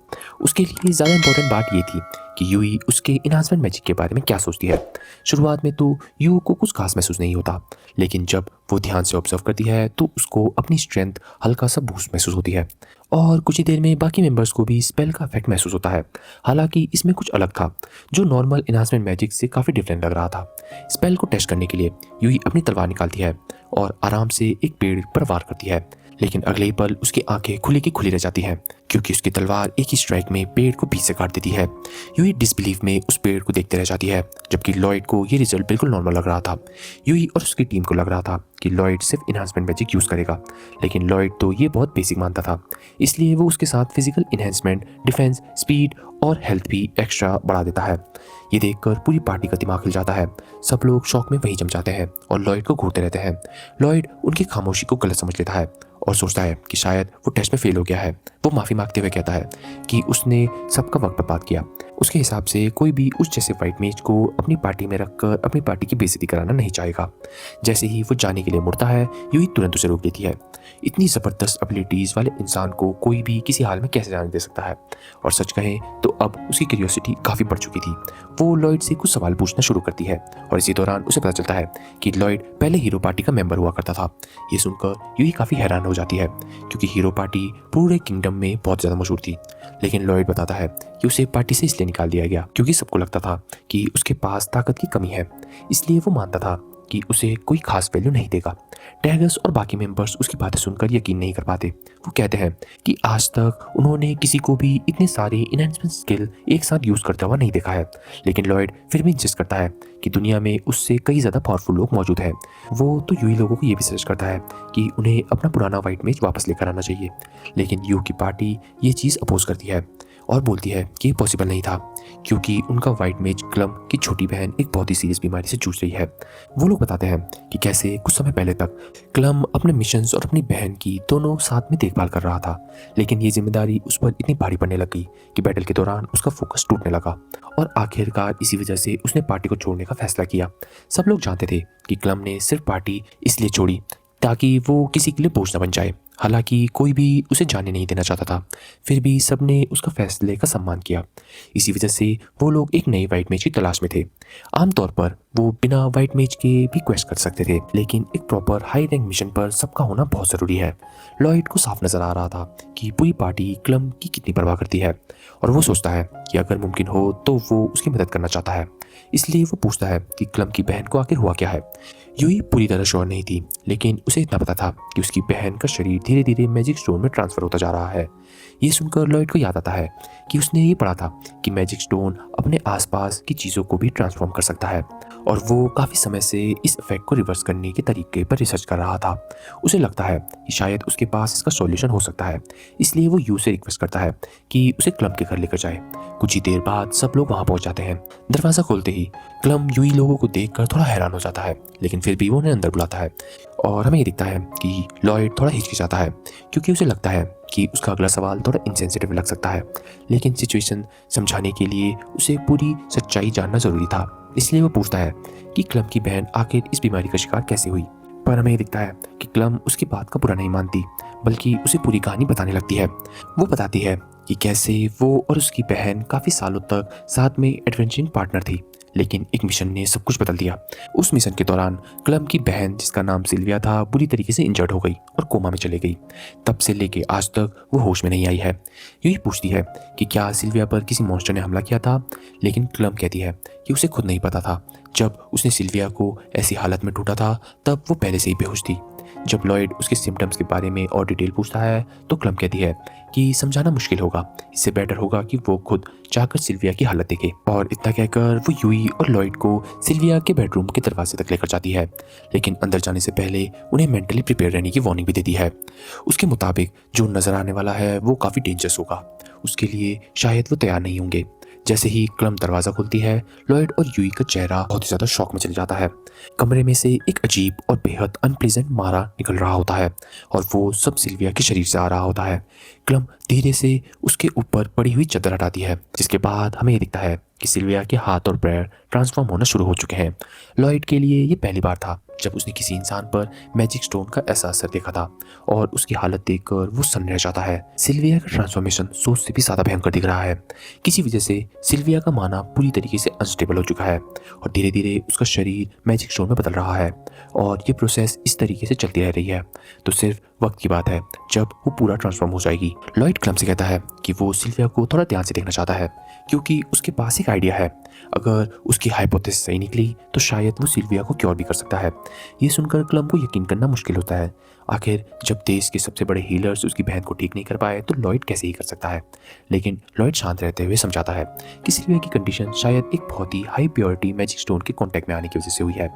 उसके लिए ज़्यादा इंपॉर्टेंट बात ये थी कि यूई उसके इनहांसमेंट मैजिक के बारे में क्या सोचती है। शुरुआत में तो यू को कुछ खास महसूस नहीं होता, लेकिन जब वो ध्यान से ऑब्जर्व करती है तो उसको अपनी स्ट्रेंथ हल्का सा बूस्ट महसूस होती है और कुछ ही देर में बाकी मेंबर्स को भी स्पेल का इफेक्ट महसूस होता है। हालांकि इसमें कुछ अलग था जो नॉर्मल इनहांसमेंट मैजिक से काफ़ी डिफरेंट लग रहा था। स्पेल को टेस्ट करने के लिए यूई अपनी तलवार निकालती है और आराम से एक पेड़ पर वार करती है, लेकिन अगले ही पल उसकी आंखें खुली की खुली रह जाती हैं क्योंकि उसकी तलवार एक ही स्ट्राइक में पेड़ को बीच से काट देती है। यूई डिसबिलीव में उस पेड़ को देखते रह जाती है, जबकि लॉयड को ये रिजल्ट बिल्कुल नॉर्मल लग रहा था। यूई और उसकी टीम को लग रहा था कि लॉयड सिर्फ इनहांसमेंट मैजिक यूज़ करेगा, लेकिन लॉयड तो ये बहुत बेसिक मानता था, इसलिए वो उसके साथ फिजिकल इनहेंसमेंट, डिफेंस, स्पीड और हेल्थ भी एक्स्ट्रा बढ़ा देता है। ये देखकर पूरी पार्टी का दिमाग हिल जाता है। सब लोग शौक में वहीं जम जाते हैं और लॉयड को घूरते रहते हैं। लॉयड उनकी खामोशी को गलत समझ लेता है और सोचता है कि शायद वो टेस्ट में फेल हो गया है। वो माफ़ी मांगते हुए कहता है कि उसने सबका वक्त बर्बाद किया। उसके हिसाब से कोई भी उस जैसे वाइट मेज को अपनी पार्टी में रखकर अपनी पार्टी की बेइज्जती कराना नहीं चाहेगा। जैसे ही वो जाने के लिए मुड़ता है, यूई तुरंत उसे रोक देती है। इतनी ज़बरदस्त एबिलिटीज़ वाले इंसान को कोई भी किसी हाल में कैसे जाने दे सकता है। और सच कहें तो अब उसकी क्यूरियोसिटी काफ़ी बढ़ चुकी थी। वो लॉयड से कुछ सवाल पूछना शुरू करती है और इसी दौरान उसे पता चलता है कि लॉयड पहले हीरो पार्टी का मेंबर हुआ करता था। ये सुनकर यूई काफ़ी हैरान हो जाती है, क्योंकि हीरो पार्टी पूरे किंगडम में बहुत ज़्यादा मशहूर थी। लेकिन लॉयड बताता है कि उसे पार्टी से इसलिए निकाल दिया गया क्योंकि सबको लगता था कि उसके पास ताकत की कमी है, इसलिए वो मानता था कि उसे कोई खास वैल्यू नहीं देगा। टैगस और बाकी मेंबर्स उसकी बातें सुनकर यकीन नहीं कर पाते। वो कहते हैं कि आज तक उन्होंने किसी को भी इतने सारे इनहेंसमेंट स्किल एक साथ यूज़ करता हुआ नहीं देखा है। लेकिन लॉयड फिर भी इंसिस्ट करता है कि दुनिया में उससे कई ज़्यादा पावरफुल लोग मौजूद हैं। वो तो यूई लोगों को ये भी सजेस्ट करता है कि उन्हें अपना पुराना वाइट मेज वापस लेकर आना चाहिए। लेकिन यू की पार्टी ये चीज़ अपोज करती है और बोलती है कि ये पॉसिबल नहीं था, क्योंकि उनका वाइट मेज क्लम की छोटी बहन एक बहुत ही सीरियस बीमारी से जूझ रही है। वो लोग बताते हैं कि कैसे कुछ समय पहले तक क्लम अपने मिशंस और अपनी बहन की दोनों साथ में देखभाल कर रहा था, लेकिन ये जिम्मेदारी उस पर इतनी भारी पड़ने लगी कि बैटल के दौरान उसका फोकस टूटने लगा और आखिरकार इसी वजह से उसने पार्टी को छोड़ने का फैसला किया। सब लोग जानते थे कि क्लम ने सिर्फ पार्टी इसलिए छोड़ी ताकि वो किसी के लिए बोझ न बन जाए। हालांकि कोई भी उसे जाने नहीं देना चाहता था, फिर भी सबने उसका फैसले का सम्मान किया। इसी वजह से वो लोग एक नई वाइट मेज की तलाश में थे। आमतौर पर वो बिना वाइट मेज के भी क्वेस्ट कर सकते थे, लेकिन एक प्रॉपर हाई रैंक मिशन पर सबका होना बहुत ज़रूरी है। लॉयड को साफ नज़र आ रहा था कि पूरी पार्टी क्लम की कितनी परवाह करती है और वो सोचता है कि अगर मुमकिन हो तो वो उसकी मदद करना चाहता है। इसलिए वो पूछता है कि क्लम की बहन को आखिर हुआ क्या है। यूई पूरी तरह श्योर नहीं थी, लेकिन उसे इतना पता था कि उसकी बहन का शरीर धीरे धीरे मैजिक स्टोन में ट्रांसफर होता जा रहा है। ये सुनकर लॉयड को याद आता है कि उसने ये पढ़ा था कि मैजिक स्टोन अपने आसपास की चीज़ों को भी ट्रांसफॉर्म कर सकता है और वो काफ़ी समय से इस इफेक्ट को रिवर्स करने के तरीके पर रिसर्च कर रहा था। उसे लगता है कि शायद उसके पास इसका सॉल्यूशन हो सकता है, इसलिए वो यू से रिक्वेस्ट करता है कि उसे क्लम के घर लेकर जाए। कुछ ही देर बाद सब लोग वहाँ पहुँच जाते हैं। दरवाज़ा खोलते ही क्लम यूई लोगों को देखकर थोड़ा हैरान हो जाता है, लेकिन फिर भी वो उन्हें अंदर बुलाता है और हमें ये दिखता है कि लॉयड थोड़ा हिचकिचाता है क्योंकि उसे लगता है कि उसका अगला सवाल थोड़ा इनसेंसिटिव लग सकता है, लेकिन सिचुएशन समझाने के लिए उसे पूरी सच्चाई जानना ज़रूरी था। इसलिए वो पूछता है कि क्लम की बहन आखिर इस बीमारी का शिकार कैसे हुई। पर हमें दिखता है कि क्लम उसकी बात का बुरा नहीं मानती, बल्कि उसे पूरी कहानी बताने लगती है। वो बताती है कि कैसे वो और उसकी बहन काफ़ी सालों तक साथ में एडवेंचरिंग पार्टनर थी, लेकिन एक मिशन ने सब कुछ बदल दिया। उस मिशन के दौरान क्लम की बहन, जिसका नाम सिल्विया था, बुरी तरीके से इंजर्ड हो गई और कोमा में चली गई। तब से लेके आज तक वो होश में नहीं आई है। यूं ही पूछती है कि क्या सिल्विया पर किसी मॉन्स्टर ने हमला किया था, लेकिन क्लम कहती है कि उसे खुद नहीं पता था। जब उसने सिल्विया को ऐसी हालत में ढूंढा था तब वो पहले से ही बेहोश थी। जब लॉयड उसके सिम्टम्स के बारे में और डिटेल पूछता है तो क्लम कहती है कि समझाना मुश्किल होगा, इससे बेटर होगा कि वो खुद जाकर सिल्विया की हालत देखे। और इतना कहकर वो यूई और लॉयड को सिल्विया के बेडरूम के दरवाजे तक लेकर जाती है, लेकिन अंदर जाने से पहले उन्हें मेंटली प्रिपेयर रहने की वार्निंग भी देती है। उसके मुताबिक जो नजर आने वाला है वो काफ़ी डेंजरस होगा, उसके लिए शायद वो तैयार नहीं होंगे। जैसे ही क्लम दरवाज़ा खुलती है, लॉयड और यूई का चेहरा बहुत ही ज़्यादा शॉक में चले जाता है। कमरे में से एक अजीब और बेहद अनप्लीजेंट मारा निकल रहा होता है और वो सब सिल्विया के शरीर से आ रहा होता है। क्लम धीरे से उसके ऊपर पड़ी हुई चादर हटाती है, जिसके बाद हमें ये दिखता है कि सिल्विया के हाथ और पैर ट्रांसफॉर्म होना शुरू हो चुके हैं। लॉयड के लिए ये पहली बार था जब उसने किसी इंसान पर मैजिक स्टोन का ऐसा असर देखा था, और उसकी हालत देखकर वो सन्न रह जाता है। सिल्विया का ट्रांसफॉर्मेशन सोच से भी ज़्यादा भयंकर दिख रहा है। किसी वजह से सिल्विया का माना पूरी तरीके से अनस्टेबल हो चुका है और धीरे धीरे उसका शरीर मैजिक स्टोन में बदल रहा है, और ये प्रोसेस इस तरीके से चलती रह रही है तो सिर्फ वक्त की बात है जब वो पूरा ट्रांसफॉर्म हो जाएगी। लॉयड क्लम से कहता है कि वो सिल्विया को थोड़ा ध्यान से देखना चाहता है, क्योंकि उसके पास एक आइडिया है। अगर उसकी हाइपोथेसिस सही निकली तो शायद वो सिल्विया को क्योर भी कर सकता है। ये सुनकर क्लम को यकीन करना मुश्किल होता है। आखिर जब देश के सबसे बड़े हीलर्स उसकी बहन को ठीक नहीं कर पाए तो लॉयड कैसे ही कर सकता है। लेकिन लॉयड शांत रहते हुए समझाता है कि सिल्विया की कंडीशन शायद एक बहुत ही हाई प्योरिटी मैजिक स्टोन के कांटेक्ट में आने की वजह से हुई है।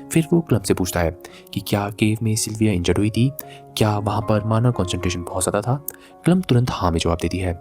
फिर वो क्लम से पूछता है कि क्या केव में सिल्विया इंजर्ड हुई थी, क्या वहाँ पर माना कॉन्सेंट्रेशन बहुत ज़्यादा था। क्लम तुरंत हाँ में जवाब देती है।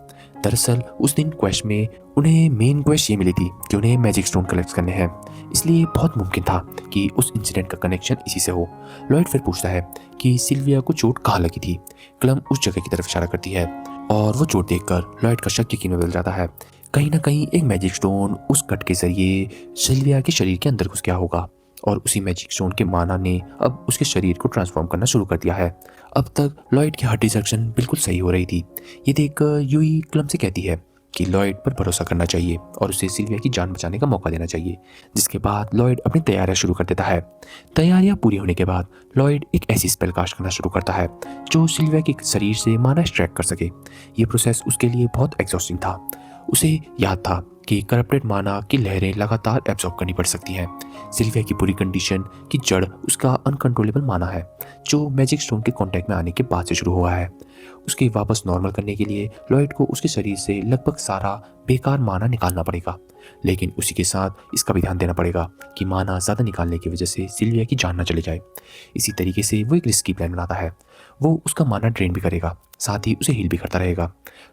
दरअसल उस दिन क्वेस्ट में उन्हें मेन क्वेस्ट ये मिली थी कि उन्हें मैजिक स्टोन कलेक्ट करने हैं, इसलिए बहुत मुमकिन था कि उस इंसिडेंट का कनेक्शन इसी से हो। लॉयड फिर पूछता है कि सिल्विया को चोट कहाँ लगी थी। क्लम उस जगह की तरफ इशारा करती है और वो चोट देखकर लॉयड का शक यकीन में बदल जाता है। कहीं ना कहीं एक मैजिक स्टोन उस कट के जरिए सिल्विया के शरीर के अंदर घुस गया होगा, और उसी मैजिक स्टोन के माना ने अब उसके शरीर को ट्रांसफॉर्म करना शुरू कर दिया है। अब तक लॉयड की हार्ट डिसेक्शन बिल्कुल सही हो रही थी। ये देखकर यूई क्लम से कहती है कि लॉयड पर भरोसा करना चाहिए और उसे सिल्विया की जान बचाने का मौका देना चाहिए। जिसके बाद लॉयड अपनी तैयारियां शुरू कर देता है। तैयारियां पूरी होने के बाद लॉयड एक ऐसी स्पेल कास्ट करना शुरू करता है जो सिल्विया के शरीर से माना एक्सट्रैक्ट कर सके। ये प्रोसेस उसके लिए बहुत एग्जॉस्टिंग था। उसे याद था कि करप्टेड माना की लहरें लगातार एब्जॉर्ब करनी पड़ सकती हैं। सिल्विया की पूरी कंडीशन की जड़ उसका अनकंट्रोलेबल माना है, जो मैजिक स्टोन के कांटेक्ट में आने के बाद से शुरू हुआ है। उसके वापस नॉर्मल करने के लिए लॉयड को उसके शरीर से लगभग सारा बेकार माना निकालना पड़ेगा, लेकिन उसी के साथ इसका भी ध्यान देना पड़ेगा कि माना ज़्यादा निकालने की वजह से सिल्विया की जान न चले जाए। इसी तरीके से वो एक रिस्की प्लान बनाता है। वो उसका माना ड्रेन भी करेगा, साथ ही उसे हील भी करता रहेगा।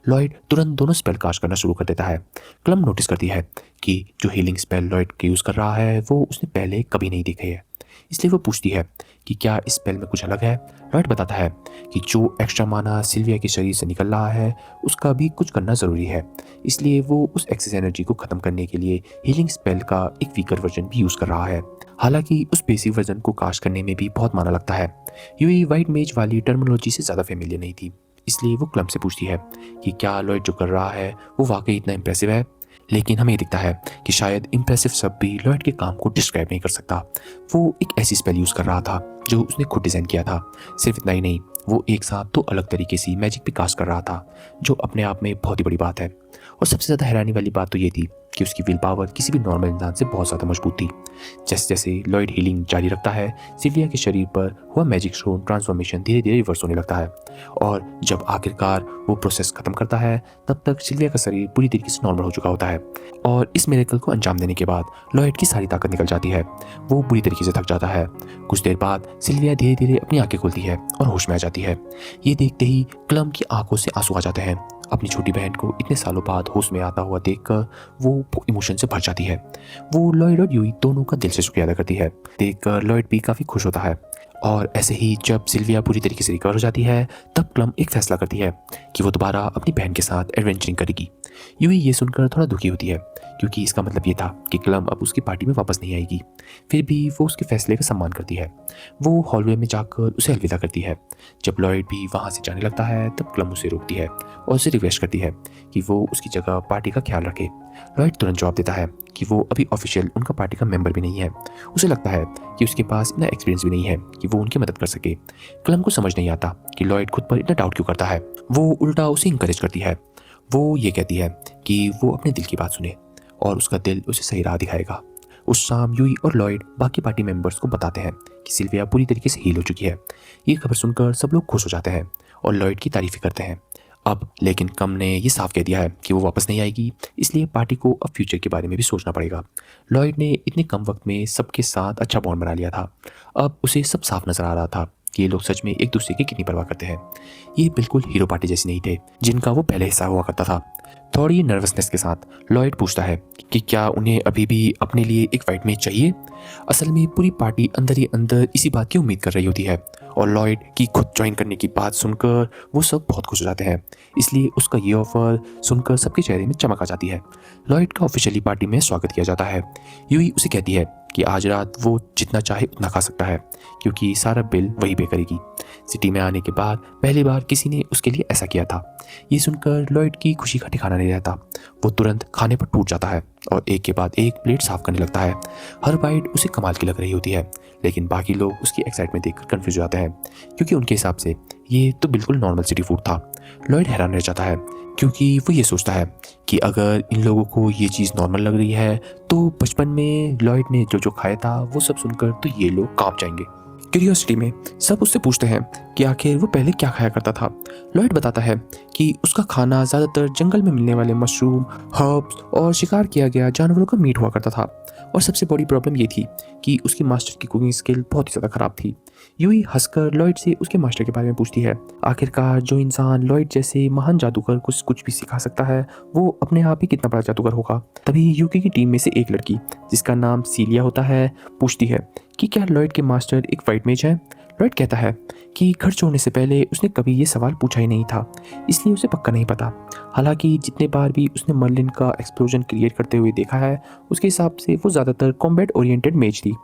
लॉयड तुरंत दोनों स्पेल कास्ट करना शुरू कर देता है। क्लम नोटिस करती है कि जो हीलिंग स्पेल लॉयड के यूज़ कर रहा है वो उसने पहले कभी नहीं देखे है, इसलिए वो पूछती है कि क्या इस स्पेल में कुछ अलग है। लॉयड बताता है कि जो एक्स्ट्रा माना सिल्विया के शरीर से निकल रहा है उसका भी कुछ करना ज़रूरी है, इसलिए वो उस एक्सेस एनर्जी को ख़त्म करने के लिए हीलिंग स्पेल का एक वीकर वर्जन भी यूज़ कर रहा है। हालांकि उस बेसिक वर्जन को कास्ट करने में भी बहुत माना लगता है। यूई वाइट मेज वाली टर्मिनोलॉजी से ज़्यादा फेमिलियर नहीं थी, इसलिए वो क्लम से पूछती है कि क्या लॉयड जो कर रहा है वो वाकई इतना इंप्रेसिव है। लेकिन हमें दिखता है कि शायद इंप्रेसिव शब्द भी लॉयड के काम को डिस्क्राइब नहीं कर सकता। वो एक ऐसी स्पेल यूज़ कर रहा था जो उसने खुद डिज़ाइन किया था। सिर्फ इतना ही नहीं, वो एक साथ दो अलग तरीके से मैजिक भी कास्ट कर रहा था, जो अपने आप में बहुत ही बड़ी बात है। और सबसे ज़्यादा हैरानी वाली बात तो ये थी कि उसकी विल पावर किसी भी नॉर्मल इंसान से बहुत ज़्यादा मजबूत थी। जैसे जैसे लॉयड हीलिंग जारी रखता है, सिल्विया के शरीर पर हुआ मैजिक स्टोन ट्रांसफॉर्मेशन धीरे धीरे रिवर्स होने लगता है, और जब आखिरकार वो प्रोसेस खत्म करता है तब तक सिल्विया का शरीर पूरी तरीके से नॉर्मल हो चुका होता है। और इस मिरेकल को अंजाम देने के बाद लॉयड की सारी ताकत निकल जाती है। वो बुरी तरीके से थक जाता है। कुछ देर बाद सिल्विया धीरे धीरे अपनी आंखें खोलती है और होश में आ जाती है। ये देखते ही क्लम की आंखों से आंसू आ जाते हैं। अपनी छोटी बहन को इतने सालों बाद होश में आता हुआ देखकर वो इमोशन से भर जाती है। वो लॉयड और यूई दोनों का दिल से शुक्रिया अदा करती है। देखकर लॉयड भी काफ़ी खुश होता है। और ऐसे ही जब सिल्विया पूरी तरीके से रिकवर हो जाती है तब क्लम एक फैसला करती है कि वो दोबारा अपनी बहन के साथ एडवेंचरिंग करेगी। यूई ये सुनकर थोड़ा दुखी होती है क्योंकि इसका मतलब ये था कि क्लम अब उसकी पार्टी में वापस नहीं आएगी। फिर भी वो उसके फैसले का सम्मान करती है। वो हॉलवे में जाकर उसे अलविदा करती है। जब लॉयड भी वहाँ से जाने लगता है तब क्लम उसे रोकती है और उसे रिक्वेस्ट करती है कि वो उसकी जगह पार्टी का ख्याल रखे। लॉयड तुरंत जवाब देता है कि वो अभी ऑफिशियल उनका पार्टी का मेंबर भी नहीं है। उसे लगता है कि उसके पास इतना एक्सपीरियंस भी नहीं है कि वो उनकी मदद कर सके। क्लम को समझ नहीं आता कि लॉयड खुद पर इतना डाउट क्यों करता है। वो उल्टा उसे इंकरेज करती है। वो ये कहती है कि वो अपने दिल की बात सुने और उसका दिल उसे सही राह दिखाएगा। उस शाम यूई और लॉयड बाकी पार्टी मेंबर्स को बताते हैं कि सिल्विया पूरी तरीके से हील हो चुकी है। ये खबर सुनकर सब लोग खुश हो जाते हैं और लॉयड की तारीफें करते हैं। अब लेकिन कम ने ये साफ कह दिया है कि वो वापस नहीं आएगी, इसलिए पार्टी को अब फ्यूचर के बारे में भी सोचना पड़ेगा। लॉयड ने इतने कम वक्त में सबके साथ अच्छा बॉन्ड बना लिया था। अब उसे सब साफ नजर आ रहा था कि ये लोग सच में एक दूसरे की कितनी परवाह करते हैं। ये बिल्कुल हीरो पार्टी जैसे नहीं थे जिनका वो पहले हिस्सा हुआ करता था। थोड़ी नर्वसनेस के साथ लॉयड पूछता है कि क्या उन्हें अभी भी अपने लिए एक फाइट मैच चाहिए। असल में पूरी पार्टी अंदर ही अंदर इसी बात की उम्मीद कर रही होती है और लॉयड की खुद ज्वाइन करने की बात सुनकर वो सब बहुत खुश हो जाते हैं। इसलिए उसका ये ऑफर सुनकर सबके चेहरे में चमक आ जाती है। लॉयड का ऑफिशियली पार्टी में स्वागत किया जाता है। यूई उसे कहती है कि आज रात वो जितना चाहे उतना खा सकता है क्योंकि सारा बिल वही पे करेगी। सिटी में आने के बाद पहली बार किसी ने उसके लिए ऐसा किया था। ये सुनकर लॉयड की खुशी का ठिकाना नहीं रहता। वो तुरंत खाने पर टूट जाता है और एक के बाद एक प्लेट साफ करने लगता है। हर बाइट उसे कमाल की लग रही होती है, लेकिन बाकी लोग उसकी एक्साइटमेंट देखकर कंफ्यूज हो जाते हैं क्योंकि उनके हिसाब से ये तो बिल्कुल नॉर्मल सिटी फूड था। लॉयड हैरान रह जाता है क्योंकि वो ये सोचता है कि अगर इन लोगों को ये चीज़ नॉर्मल लग रही है तो बचपन में लॉयड ने जो जो खाया था वो सब सुनकर तो ये लोग कांप जाएंगे। क्यूरियोसिटी में सब उससे पूछते हैं कि आखिर वो पहले क्या खाया करता था। लॉयड बताता है कि उसका खाना ज़्यादातर जंगल में मिलने वाले मशरूम, हर्ब्स और शिकार किया गया जानवरों का मीट हुआ करता था। और सबसे बड़ी प्रॉब्लम ये थी कि उसकी मास्टर की कुकिंग स्किल बहुत ही ज़्यादा ख़राब थी। यूई हंसकर लॉयड से उसके मास्टर के बारे में पूछती है। आखिरकार जो इंसान लॉयड जैसे महान जादूगर को कुछ भी सिखा सकता है वो अपने आप ही कितना बड़ा जादूगर होगा। तभी यूके की टीम में से एक लड़की जिसका नाम सीलिया होता है पूछती है कि क्या लॉयड के मास्टर एक फाइट मेज है। लॉयड कहता है कि घर छोड़ने से पहले उसने कभी ये सवाल पूछा ही नहीं था, इसलिए उसे पक्का नहीं पता। हालांकि जितने बार भी उसने मर्लिन का एक्सप्लोजन क्रिएट करते हुए देखा है उसके हिसाब से वो ज़्यादातर कॉम्बैट ओरिएंटेड मेज थी।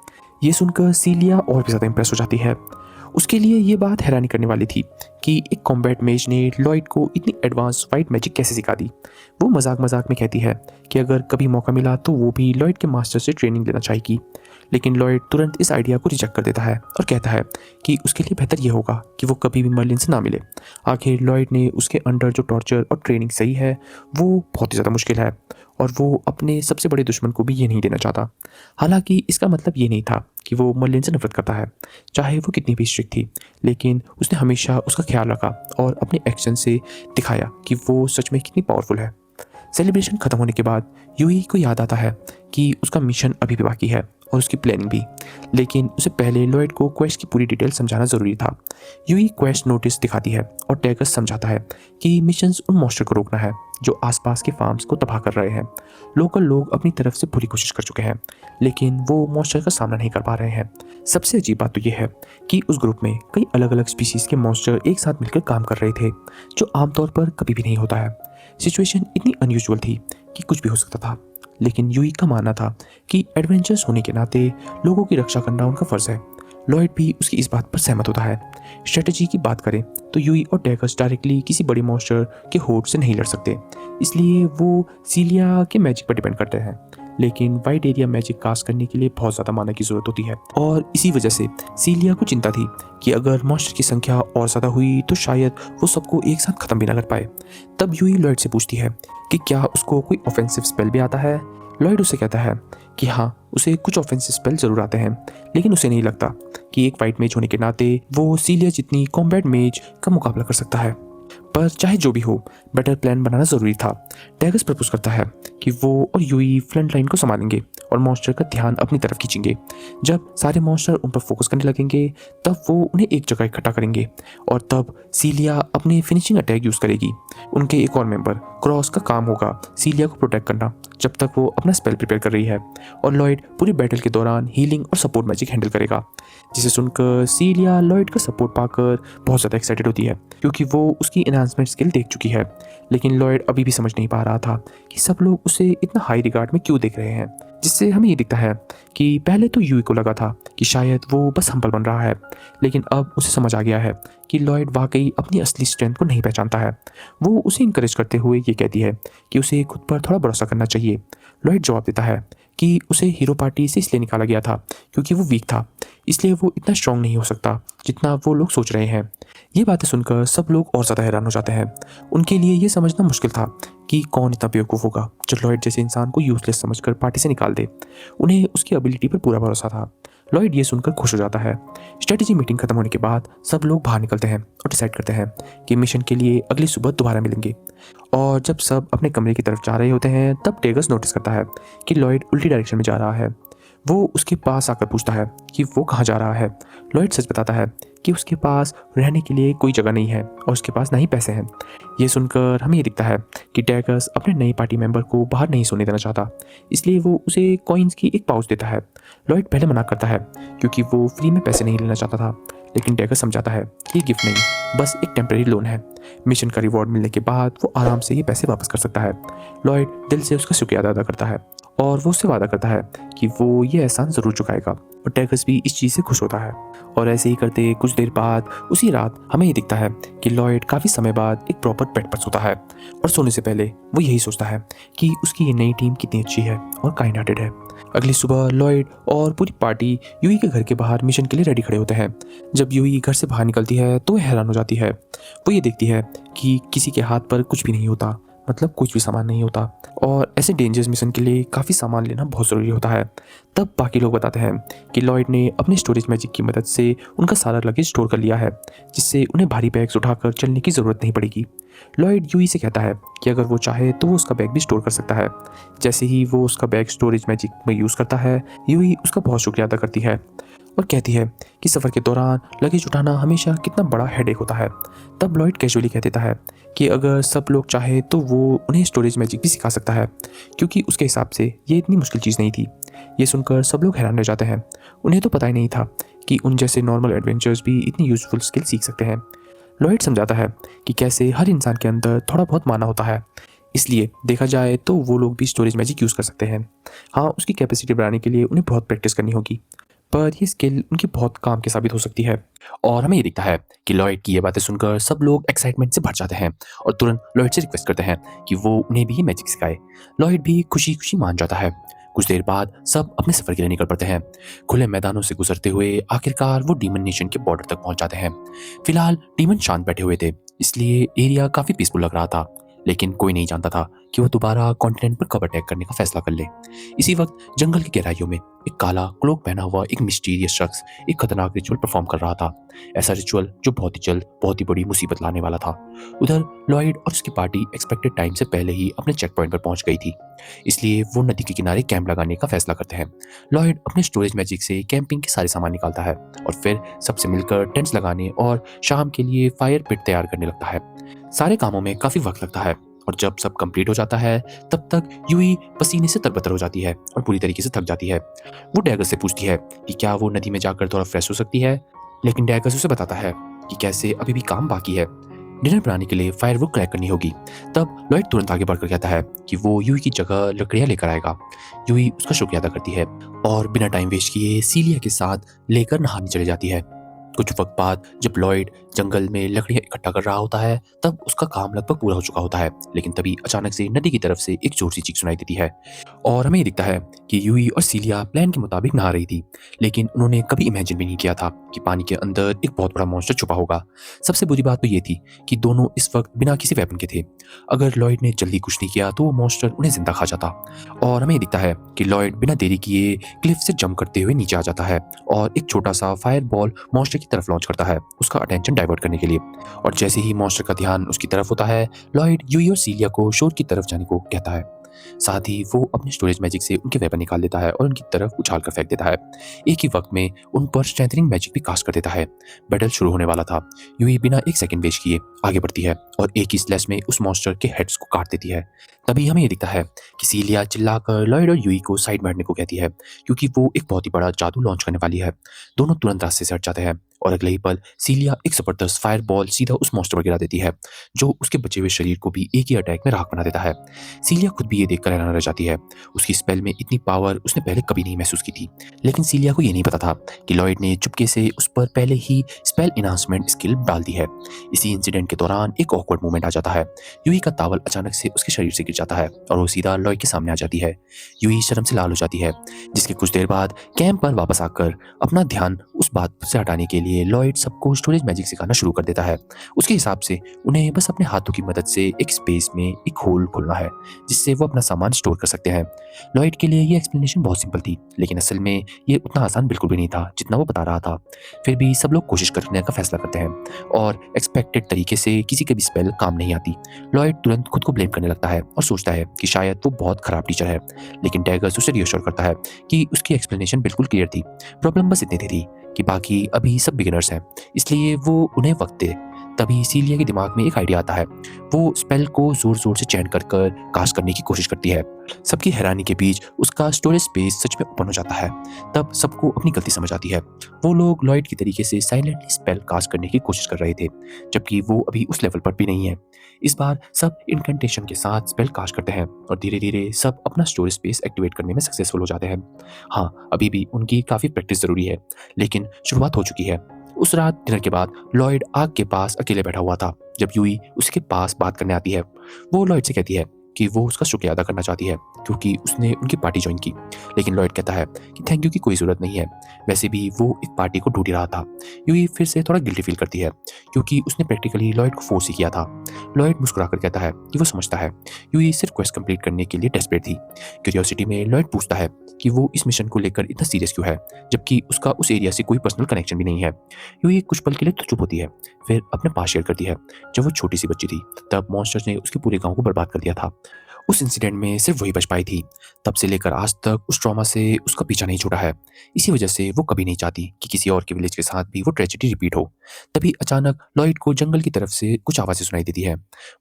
ये सुनकर सीलिया और भी ज़्यादा इंप्रेस हो जाती है। उसके लिए ये बात हैरानी करने वाली थी कि एक कॉम्बैट मेज ने लॉयड को इतनी एडवांस फाइट मैजिक कैसे सिखा दी। वो मजाक मजाक में कहती है कि अगर कभी मौका मिला तो वो भी लॉयड के मास्टर से ट्रेनिंग लेना चाहेगी, लेकिन लॉयड तुरंत इस आइडिया को रिजेक्ट कर देता है और कहता है कि उसके लिए बेहतर ये होगा कि वो कभी भी मर्लिन से ना मिले। आखिर लॉयड ने उसके अंडर जो टॉर्चर और ट्रेनिंग सही है वो बहुत ही ज़्यादा मुश्किल है और वो अपने सबसे बड़े दुश्मन को भी ये नहीं देना चाहता। हालांकि इसका मतलब ये नहीं था कि वो मर्लिन से नफरत करता है, चाहे वो कितनी भी स्ट्रिक्ट थी, लेकिन उसने हमेशा उसका ख्याल रखा और अपने एक्शन से दिखाया कि वो सच में कितनी पावरफुल है। सेलिब्रेशन खत्म होने के बाद यूई को याद आता है कि उसका मिशन अभी भी बाकी है और उसकी प्लानिंग भी, लेकिन उसे पहले लॉयड को क्वेस्ट की पूरी डिटेल समझाना जरूरी था। यूई क्वेस्ट नोटिस दिखाती है और टैगस समझाता है कि मिशंस उन मॉन्स्टर को रोकना है जो आसपास के फार्म्स को तबाह कर रहे हैं। लोकल लोग अपनी तरफ से पूरी कोशिश कर चुके हैं, लेकिन वो मॉन्स्टर का सामना नहीं कर पा रहे हैं। सबसे अजीब बात तो यह है कि उस ग्रुप में कई अलग अलग स्पीसीज के मॉन्स्टर एक साथ मिलकर काम कर रहे थे, जो आमतौर पर कभी भी नहीं होता है। सिचुएशन इतनी अनयूजुअल थी कि कुछ भी हो सकता था, लेकिन यूई का मानना था कि एडवेंचर्स होने के नाते लोगों की रक्षा करना उनका फर्ज है। लॉयड भी उसकी इस बात पर सहमत होता है। स्ट्रेटजी की बात करें तो यूई और टैगस डायरेक्टली किसी बड़ी मॉन्स्टर के होड़ से नहीं लड़ सकते, इसलिए वो सीलिया के मैजिक पर डिपेंड करते हैं, लेकिन वाइड एरिया मैजिक कास्ट करने के लिए बहुत ज़्यादा माना की ज़रूरत होती है और इसी वजह से सीलिया को चिंता थी कि अगर मॉन्स्टर की संख्या और ज़्यादा हुई तो शायद वो सबको एक साथ ख़त्म भी ना कर पाए। तब यूई लॉयड से पूछती है कि क्या उसको कोई ऑफेंसिव स्पेल भी आता है। लॉयड उसे कहता है कि हाँ, उसे कुछ ऑफेंसिव स्पेल जरूर आते हैं, लेकिन उसे नहीं लगता कि एक फाइट मेज होने के नाते वो सीलिया जितनी कॉम्बैट मेज का मुकाबला कर सकता है। पर चाहे जो भी हो, बेटर प्लान बनाना जरूरी था। टैगस प्रपोज करता है कि वो और यूई फ्रंट लाइन को संभालेंगे और और मॉन्स्टर का ध्यान अपनी तरफ खींचेंगे। जब सारे मॉन्स्टर उन पर फोकस करने लगेंगे तब वो उन्हें एक जगह इकट्ठा करेंगे और तब सीलिया अपने फिनिशिंग अटैक यूज़ करेगी। उनके एक और मेंबर क्रॉस का काम होगा सीलिया को प्रोटेक्ट करना जब तक वो अपना स्पेल प्रिपेयर कर रही है, और लॉयड पूरी बैटल के दौरान हीलिंग और सपोर्ट मैजिक हैंडल करेगा। जिसे सुनकर सीलिया लॉयड का सपोर्ट पाकर बहुत ज़्यादा एक्साइटेड होती है क्योंकि वो उसकी एनहांसमेंट स्किल देख चुकी है। लेकिन लॉयड अभी भी समझ नहीं पा रहा था कि सब लोग उसे इतना हाई रिगार्ड में क्यों देख रहे हैं। जिससे हमें ये दिखता है कि पहले तो यूई को लगा था कि शायद वो बस हम्बल बन रहा है, लेकिन अब उसे समझ आ गया है कि लॉयड वाकई अपनी असली स्ट्रेंथ को नहीं पहचानता है। वो उसे इंकरेज करते हुए ये कहती है कि उसे खुद पर थोड़ा भरोसा करना चाहिए। लॉयड जवाब देता है कि उसे हीरो पार्टी से इसलिए निकाला गया था क्योंकि वो वीक था, इसलिए वो इतना स्ट्रांग नहीं हो सकता जितना वो लोग सोच रहे हैं। ये बातें सुनकर सब लोग और ज़्यादा हैरान हो जाते हैं। उनके लिए ये समझना मुश्किल था कि कौन इतना बेवकूफ़ होगा जो लॉयड जैसे इंसान को यूजलेस समझकर पार्टी से निकाल दे। उन्हें उसकी एबिलिटी पर पूरा भरोसा था। लॉयड ये सुनकर खुश हो जाता है। स्ट्रेटेजी मीटिंग खत्म होने के बाद सब लोग बाहर निकलते हैं और डिसाइड करते हैं कि मिशन के लिए अगली सुबह दोबारा मिलेंगे। और जब सब अपने कमरे की तरफ जा रहे होते हैं तब टेगस नोटिस करता है कि लॉयड उल्टी डायरेक्शन में जा रहा है। वो उसके पास आकर पूछता है कि वो कहाँ जा रहा है। लॉयड सच बताता है कि उसके पास रहने के लिए कोई जगह नहीं है और उसके पास ना ही पैसे हैं। ये सुनकर हमें ये दिखता है कि टैगस अपने नए पार्टी मेंबर को बाहर नहीं सोने देना चाहता, इसलिए वो उसे कॉइन्स की एक पाउच देता है। लॉयड पहले मना करता है क्योंकि वो फ्री में पैसे नहीं लेना चाहता था, लेकिन टैगस समझाता है कि ये गिफ्ट नहीं, बस एक टेम्परेरी लोन है। मिशन का रिवॉर्ड मिलने के बाद वो आराम से ये पैसे वापस कर सकता है। लॉयड दिल से उसका शुक्रिया अदा करता है और वो उससे वादा करता है कि वो ये एहसान ज़रूर चुकाएगा, और टैगस भी इस चीज़ से खुश होता है। और ऐसे ही करते कुछ देर बाद उसी रात हमें ये दिखता है कि लॉयड काफ़ी समय बाद एक प्रॉपर बेड पर सोता है, और सोने से पहले वो यही सोचता है कि उसकी ये नई टीम कितनी अच्छी है और काइंड हार्टेड है। अगली सुबह लॉयड और पूरी पार्टी यूई के घर के बाहर मिशन के लिए रेडी खड़े होते हैं। जब यूई घर से बाहर निकलती है तो वह हैरान हो जाती है। वो ये देखती है कि किसी के हाथ पर कुछ भी नहीं होता, मतलब कुछ भी सामान नहीं होता, और ऐसे डेंजरस मिशन के लिए काफ़ी सामान लेना बहुत ज़रूरी होता है। तब बाकी लोग बताते हैं कि लॉयड ने अपने स्टोरेज मैजिक की मदद से उनका सारा लगेज स्टोर कर लिया है, जिससे उन्हें भारी बैग्स उठाकर चलने की ज़रूरत नहीं पड़ेगी। लॉयड यूई से कहता है कि अगर वो चाहे तो वो उसका बैग भी स्टोर कर सकता है। जैसे ही वो उसका बैग स्टोरेज मैजिक में यूज़ करता है, यूई उसका बहुत शुक्रिया अदा करती है और कहती है कि सफ़र के दौरान लगेज उठाना हमेशा कितना बड़ा हेडेक होता है। तब लॉयड कैजुअली कह देता है कि अगर सब लोग चाहे तो वो उन्हें स्टोरेज मैजिक भी सिखा सकता है, क्योंकि उसके हिसाब से ये इतनी मुश्किल चीज़ नहीं थी। ये सुनकर सब लोग हैरान रह जाते हैं। उन्हें तो पता ही नहीं था कि उन जैसे नॉर्मल एडवेंचर्स भी इतनी यूज़फुल स्किल सीख सकते हैं। लॉयड समझाता है कि कैसे हर इंसान के अंदर थोड़ा बहुत माना होता है, इसलिए देखा जाए तो वो लोग भी स्टोरेज मैजिक यूज़ कर सकते हैं। हाँ, उसकी कैपेसिटी बढ़ाने के लिए उन्हें बहुत प्रैक्टिस करनी होगी, पर ये स्किल उनकी बहुत काम की साबित हो सकती है। और हमें ये दिखता है कि लॉयड की ये बातें सुनकर सब लोग एक्साइटमेंट से भर जाते हैं और तुरंत लॉयड से रिक्वेस्ट करते हैं कि वो उन्हें भी ये मैजिक सिखाए। लॉयड भी खुशी खुशी मान जाता है। कुछ देर बाद सब अपने सफर के लिए निकल पड़ते हैं। खुले मैदानों से गुजरते हुए आखिरकार वो डीमन नेशन के बॉर्डर तक पहुंच जाते हैं। फिलहाल डीमन शांत बैठे हुए थे, इसलिए एरिया काफी पीसफुल लग रहा था, लेकिन कोई नहीं जानता था कि वो दोबारा कॉन्टिनेंट पर कब अटैक करने का फैसला कर ले। इसी वक्त जंगल की गहराइयों में एक काला क्लोक पहना हुआ एक मिस्टीरियस शख्स एक खतरनाक रिचुअल परफॉर्म कर रहा था। ऐसा रिचुअल जो बहुत ही जल्द बहुत ही बड़ी मुसीबत लाने वाला था। उधर लॉयड और उसकी पार्टी एक्सपेक्टेड टाइम से पहले ही अपने चेक पॉइंट पर पहुंच गई थी, इसलिए वो नदी के किनारे कैंप लगाने का फैसला करते हैं। लॉयड अपने स्टोरेज मैजिक से कैंपिंग के सारे सामान निकालता है और फिर सबसे मिलकर टेंट्स लगाने और शाम के लिए फायर पिट तैयार करने लगता है। सारे कामों में काफी वक्त लगता है और जब सब कंप्लीट हो जाता है तब तक यूई पसीने से तरबतर हो जाती है और पूरी तरीके से थक जाती है। वो डैगस से पूछती है कि क्या वो नदी में जाकर थोड़ा फ्रेश हो सकती है, लेकिन डैगस उसे बताता है कि कैसे अभी भी काम बाकी है। डिनर बनाने के लिए फायरवुड क्रैक करनी होगी। तब लॉयड तुरंत आगे बढ़कर कहता है कि वो यूई की जगह लकड़ियां लेकर आएगा। यूई उसका शुक्रिया अदा करती है और बिना टाइम वेस्ट किए सीलिया के साथ लेकर नहाने चली जाती है। कुछ वक्त बाद जब लॉयड जंगल में लकड़ियां इकट्ठा कर रहा होता है तब उसका काम लगभग पूरा हो चुका होता है, लेकिन तभी अचानक से नदी की तरफ से एक जोर सी चीख सुनाई देती है और हमें ये दिखता है कि यूई और सीलिया प्लान के मुताबिक नहा रही थी, लेकिन उन्होंने कभी इमेजिन भी नहीं किया था कि पानी के अंदर एक बहुत बड़ा मॉन्स्टर छुपा होगा। सबसे बुरी बात तो ये थी कि दोनों इस वक्त बिना किसी वेपन के थे। अगर लॉयड ने जल्दी कुछ नहीं किया तो वो मॉन्स्टर उन्हें जिंदा खा जाता। और हमें ये दिखता है कि लॉयड बिना देरी किए क्लिफ से जंप करते हुए नीचे आ जाता है और एक छोटा सा फायर बॉल मॉन्स्टर की तरफ लॉन्च करता है उसका अटेंशन डाइवर्ट करने के लिए। और जैसे ही मॉन्स्टर का ध्यान उसकी तरफ होता है, लॉयड यूई और सीलिया को शोर की तरफ जाने को कहता है। साथ ही वो अपने स्टोरेज मैजिक से उनके वेपन निकाल लेता है और उनकी तरफ उछाल कर फेंक देता है। एक ही वक्त में उन पर स्ट्रेंथनिंग मैजिक भी कास्ट कर देता है। बैटल शुरू होने वाला था। यूई बिना एक सेकंड वेस्ट किए आगे बढ़ती है और एक ही स्लैश में उस मॉन्स्टर के हेड्स को काट देती है। तभी हमें ये दिखता है कि सीलिया चिल्लाकर लॉयड और यूई को साइड में हटने को कहती है, क्योंकि वो एक बहुत ही बड़ा जादू लॉन्च करने वाली है। दोनों तुरंत रास्ते से हट जाते हैं और अगले ही पल सीलिया एक जबरदस्त फायर बॉल सीधा उस मॉन्स्टर पर गिरा देती है, जो उसके बचे हुए शरीर को भी एक ही अटैक में राख बना देता है। सीलिया खुद भी ये देखकर हैरान रह जाती है। उसकी स्पेल में इतनी पावर उसने पहले कभी नहीं महसूस की थी। लेकिन सीलिया को ये नहीं पता था कि लॉयड ने चुपके से उस पर पहले ही स्पेल इनहांसमेंट स्किल डाल दी है। इसी इंसिडेंट के दौरान एक ऑकवर्ड मोमेंट आ जाता है। यूई का तावल अचानक से उसके शरीर से गिर जाता है और वो सीधा लॉयड के सामने आ जाती है। यूई शर्म से लाल हो जाती है, जिसके कुछ देर बाद कैंप पर वापस आकर अपना ध्यान उस बात से हटाने के लिए लॉयड सबको स्टोरेज मैजिक सिखाना शुरू कर देता है। उसके हिसाब से उन्हें बस अपने हाथों की मदद से एक स्पेस में एक होल खोलना है, जिससे वो अपना सामान स्टोर कर सकते हैं। लॉयड के लिए ये एक्सप्लेनेशन बहुत सिंपल थी, लेकिन असल में ये उतना आसान बिल्कुल भी नहीं था जितना वो बता रहा था। फिर भी सब लोग कोशिश करने का फैसला करते हैं और एक्सपेक्टेड तरीके से किसी के भी स्पेल काम नहीं आती। लॉयड तुरंत खुद को ब्लेम करने लगता है और सोचता है कि शायद वो बहुत खराब टीचर है, लेकिन डैगर्स उसे रियश्योर करता है कि उसकी एक्सप्लेनेशन बिल्कुल क्लियर थी। प्रॉब्लम बस इतनी थी कि बाकी अभी सब बिगिनर्स हैं, इसलिए वो उन्हें वक्त दे। तभी सीलिया के दिमाग में एक आइडिया आता है। वो स्पेल को जोर जोर से चैंट कर कर कास्ट करने की कोशिश करती है। सबकी हैरानी के बीच उसका स्टोरेज स्पेस सच में ओपन हो जाता है। तब सबको अपनी गलती समझ आती है। वो लोग लॉयड की तरीके से साइलेंटली स्पेल कास्ट करने की कोशिश कर रहे थे, जबकि वो अभी उस लेवल पर भी नहीं है। इस बार सब इनकैंटेशन के साथ स्पेल कास्ट करते हैं और धीरे धीरे सब अपना स्टोरेज स्पेस एक्टिवेट करने में सक्सेसफुल हो जाते हैं। हाँ, अभी भी उनकी काफ़ी प्रैक्टिस ज़रूरी है, लेकिन शुरुआत हो चुकी है। उस रात डिनर के बाद लॉयड आग के पास अकेले बैठा हुआ था। जब यूई उसके पास बात करने आती है, वो लॉयड से कहती है कि वो उसका शुक्रिया अदा करना चाहती है क्योंकि उसने उनकी पार्टी ज्वाइन की। लेकिन लॉयड कहता है कि थैंक यू की कोई ज़रूरत नहीं है, वैसे भी वो एक पार्टी को ढूंढ ही रहा था। यूई फिर से थोड़ा गिल्टी फील करती है क्योंकि उसने प्रैक्टिकली लॉयड को फोर्स ही किया था। लॉयड मुस्कुराकर कहता है कि वो समझता है, यूई सिर्फ क्वेस्ट कंप्लीट करने के लिए डेस्परेट थी। क्यूरियोसिटी में लॉयड पूछता है कि वो इस मिशन को लेकर इतना सीरियस क्यों है, जबकि उसका उस एरिया से कोई पर्सनल कनेक्शन भी नहीं है। यूई कुछ पल के लिए तो चुप होती है, फिर अपने पास शेयर करती है। जब वो छोटी सी बच्ची थी तब मॉन्स्टर्स ने उसके पूरे गांव को बर्बाद कर दिया था। उस इंसिडेंट में सिर्फ वही बच पाई थी। तब से लेकर आज तक उस ट्रॉमा से उसका पीछा नहीं छूटा है। इसी वजह से वो कभी नहीं चाहती कि किसी और के विलेज के साथ भी वो ट्रेजेडी रिपीट हो। तभी अचानक लॉयड को जंगल की तरफ से कुछ आवाज़ें सुनाई देती है।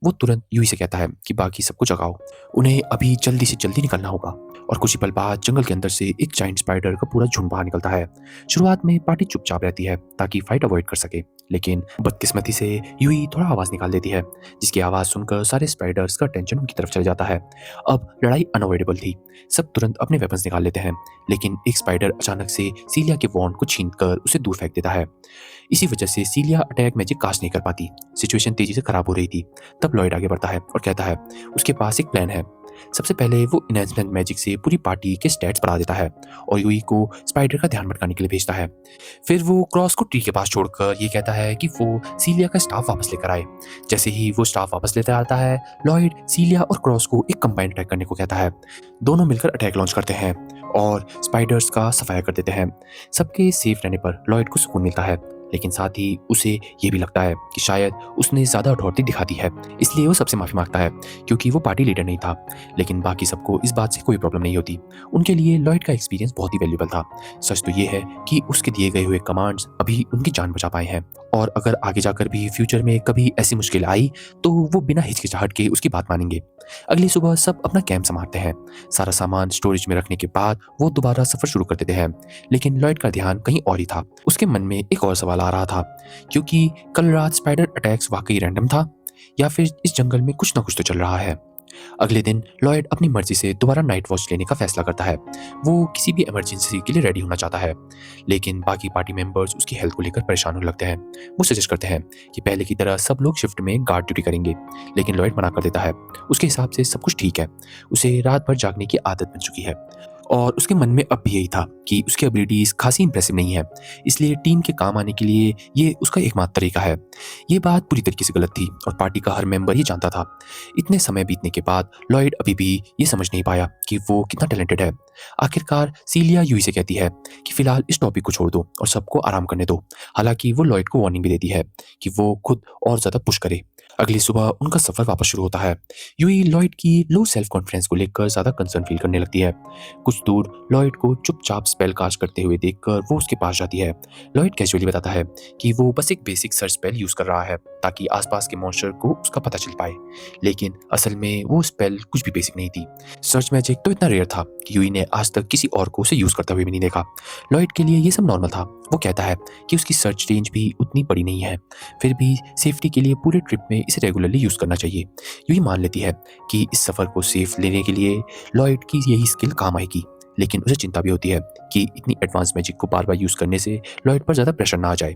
वो तुरंत यूई से कहता है कि बाकी सबको जगाओ, उन्हें अभी जल्दी से जल्दी निकलना होगा। और कुछ ही पल बाद जंगल के अंदर से एक जाइंट स्पाइडर का पूरा झुंड बाहर निकलता है। शुरुआत में पार्टी चुपचाप रहती है ताकि फाइट अवॉइड कर सके, लेकिन बदकिस्मती से यूई थोड़ा आवाज़ निकाल देती है, जिसकी आवाज़ सुनकर सारे स्पाइडर्स का अटेंशन उनकी तरफ चला जाता है। अब लड़ाई अनअवॉइडेबल थी। सब तुरंत अपने वेपन्स निकाल लेते हैं, लेकिन एक स्पाइडर अचानक से सीलिया के वॉन्ड को छीनकर उसे दूर फेंक देता है। इसी वजह से सीलिया अटैक मैजिक कास्ट नहीं कर पाती। सिचुएशन तेजी से खराब हो रही थी। तब लॉयड आगे बढ़ता है और कहता है उसके पास एक प्लान है। सबसे पहले वो इनहेंसमेंट मैजिक से पूरी पार्टी के स्टैट्स बढ़ा देता है और यूई को स्पाइडर का ध्यान भटकाने के लिए भेजता है। फिर वो क्रॉस को ट्री के पास छोड़कर ये कहता है कि वो सीलिया का स्टाफ वापस लेकर आए। जैसे ही वो स्टाफ वापस लेकर आता है, लॉयड सीलिया और क्रॉस को एक कंबाइंड अटैक करने को कहता है। दोनों मिलकर अटैक लॉन्च करते हैं और स्पाइडर्स का सफाया कर देते हैं। सबके सेफ रहने पर लॉयड को सुकून मिलता है, लेकिन साथ ही उसे ये भी लगता है कि शायद उसने ज़्यादा अथॉरिटी दिखा दी है, इसलिए वो सबसे माफ़ी मांगता है क्योंकि वो पार्टी लीडर नहीं था। लेकिन बाकी सबको इस बात से कोई प्रॉब्लम नहीं होती। उनके लिए लॉयड का एक्सपीरियंस बहुत ही वैल्यूबल था। सच तो ये है कि उसके दिए गए हुए कमांड्स अभी उनकी जान बचा पाए हैं, और अगर आगे जाकर भी फ्यूचर में कभी ऐसी मुश्किल आई तो वो बिना हिचकिचाहट के उसकी बात मानेंगे। अगली सुबह सब अपना कैंप संभालते हैं। सारा सामान स्टोरेज में रखने के बाद वो दोबारा सफर शुरू कर देते हैं, लेकिन लॉयड का ध्यान कहीं और ही था। उसके मन में एक और सवाल आ रहा था, क्योंकि कल रात स्पाइडर अटैक्स वाकई रैंडम था या फिर इस जंगल में कुछ ना कुछ तो चल रहा है। अगले दिन लॉयड अपनी मर्जी से दोबारा नाइट वॉच लेने का फैसला करता है। वो किसी भी इमरजेंसी के लिए रेडी होना चाहता है, लेकिन बाकी पार्टी मेंबर्स उसकी हेल्थ को लेकर परेशान होने लगते हैं। वो सजेस्ट करते हैं कि पहले की तरह सब लोग शिफ्ट में गार्ड ड्यूटी करेंगे, लेकिन लॉयड मना कर देता है। उसके हिसाब से सब कुछ ठीक है, उसे रात भर जागने की आदत बन चुकी है और उसके मन में अब भी यही था कि उसकी एबिलिटीज खासी इंप्रेसिव नहीं है, इसलिए टीम के काम आने के लिए ये उसका एकमात्र तरीका है। ये बात पूरी तरीके से गलत थी और पार्टी का हर मेंबर ये जानता था। इतने समय बीतने के बाद लॉयड अभी भी ये समझ नहीं पाया कि वो कितना टैलेंटेड है। आखिरकार सीलिया यूई से कहती है कि फिलहाल इस टॉपिक को छोड़ दो और सबको आराम करने दो। हालांकि वो लॉयड को वार्निंग भी देती है कि वो खुद और ज़्यादा पुश करे। अगली सुबह उनका सफर वापस शुरू होता है। यूई लॉयड की लो सेल्फ कॉन्फिडेंस को लेकर ज्यादा कंसर्न फील करने लगती है। कुछ दूर लॉयड को चुपचाप स्पेल कास्ट करते हुए देखकर वो उसके पास जाती है। लॉयड कैजुअली बताता है कि वो बस एक बेसिक सर्च स्पेल यूज कर रहा है ताकि आसपास के मॉन्स्टर को उसका पता चल पाए, लेकिन असल में वो स्पेल कुछ भी बेसिक नहीं थी। सर्च मैजिक तो इतना रेयर था कि यूई ने आज तक किसी और को उसे यूज करते हुए भी नहीं देखा। लॉयड के लिए ये सब नॉर्मल था। वो कहता है कि उसकी सर्च रेंज भी उतनी बड़ी नहीं है, फिर भी सेफ्टी के लिए पूरे ट्रिप में इसे रेगुलरली यूज करना चाहिए। यूं ही मान लेती है कि इस सफर को सेफ लेने के लिए लॉयड की यही स्किल काम आएगी, लेकिन उसे चिंता भी होती है कि इतनी एडवांस मैजिक को बार बार यूज करने से लॉयड पर ज्यादा प्रेशर ना आ जाए।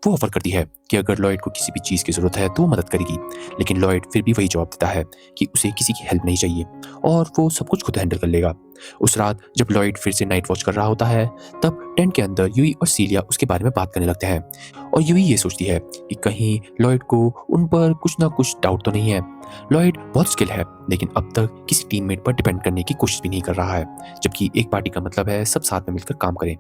वो ऑफर करती है कि अगर लॉयड को किसी भी चीज की जरूरत है तो वो मदद करेगी, लेकिन लॉयड फिर भी वही जवाब देता है कि उसे किसी की हेल्प नहीं चाहिए और वो सब कुछ खुद हैंडल कर लेगा। उस रात जब लॉयड फिर से नाइट वॉच कर रहा होता है, तब टेंट के अंदर यूई और सीलिया उसके बारे में बात करने लगते हैं और यूई ये सोचती है कि कहीं लॉयड को उन पर कुछ ना कुछ डाउट तो नहीं है। लॉयड बहुत स्किल है, लेकिन अब तक किसी टीममेट पर डिपेंड करने की कोशिश भी नहीं कर रहा है, जबकि एक पार्टी का मतलब है सब साथ में मिलकर काम करें।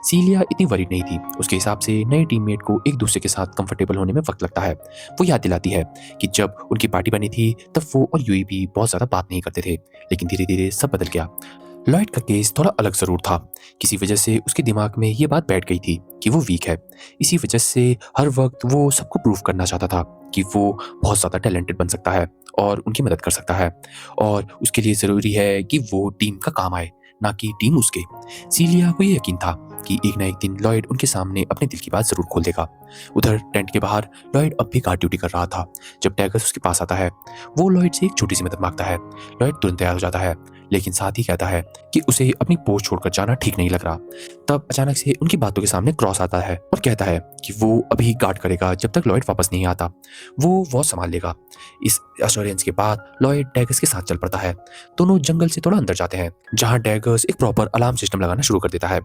सीलिया इतनी वरीड नहीं थी। उसके हिसाब से नए टीममेट को एक दूसरे के साथ कंफर्टेबल होने में वक्त लगता है। वो याद दिलाती है कि जब उनकी पार्टी बनी थी तब वो और यूई भी बहुत ज्यादा बात नहीं करते थे, लेकिन धीरे धीरे सब बदल गया। लॉयड का केस थोड़ा अलग जरूर था। किसी वजह से उसके दिमाग में ये बात बैठ गई थी कि वो वीक है। इसी वजह से हर वक्त वो सबको प्रूव करना चाहता था कि वो बहुत ज़्यादा टैलेंटेड बन सकता है और उनकी मदद कर सकता है, और उसके लिए ज़रूरी है कि वो टीम का काम आए, ना कि टीम उसके। सीलिया को ये यकीन था कि एक ना एक दिन लॉयड उनके सामने अपने दिल की बात जरूर खोल देगा। उधर टेंट के बाहर लॉयड अब भी गार्ड ड्यूटी कर रहा था। जब टैगस उसके पास आता है, वो लॉयड से एक छोटी सी मदद मांगता है। लॉयड तुरंत तैयार हो जाता है, लेकिन साथ ही कहता है कि उसे अपनी पोस्ट छोड़कर जाना ठीक नहीं लग रहा। तब अचानक से उनकी बातों के सामने क्रॉस आता है और कहता है कि वो अभी गार्ड करेगा जब तक लॉयड वापस नहीं आता। वो वॉच संभाल लेगा। इस एश्योरेंस के बाद लॉयड डैगर्स के साथ चल पड़ता है। दोनों जंगल से थोड़ा अंदर जाते हैं, जहां डैगर्स एक प्रॉपर अलार्म सिस्टम लगाना शुरू कर देता है।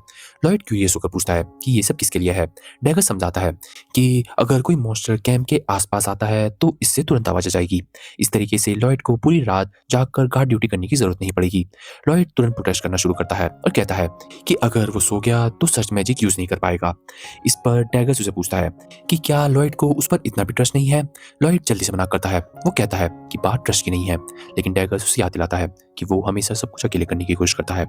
लॉयड क्यूरियस होकर पूछता है कि ये सब किसके लिए है। डैगर्स समझाता है कि अगर कोई मॉन्स्टर कैंप के आसपास आता है तो इससे तुरंत आवाज आ जाएगी। इस तरीके से लॉयड को पूरी रात जागकर गार्ड ड्यूटी करने की जरूरत नहीं पड़ेगी। लॉयड तुरंत प्रोटेस्ट करना शुरू करता है और कहता है कि अगर वो सो गया तो सर्च मैजिक यूज नहीं कर पाएगा। इस पर डैगर्स उसे पूछता है कि क्या लॉयड को उस पर इतना भी ट्रस्ट नहीं है। लॉयड जल्दी से मना करता है। वो कहता है कि बात ट्रस्ट की नहीं है, लेकिन डैगर्स उसे याद दिलाता है कि वो हमेशा सब कुछ अकेले करने की कोशिश करता है।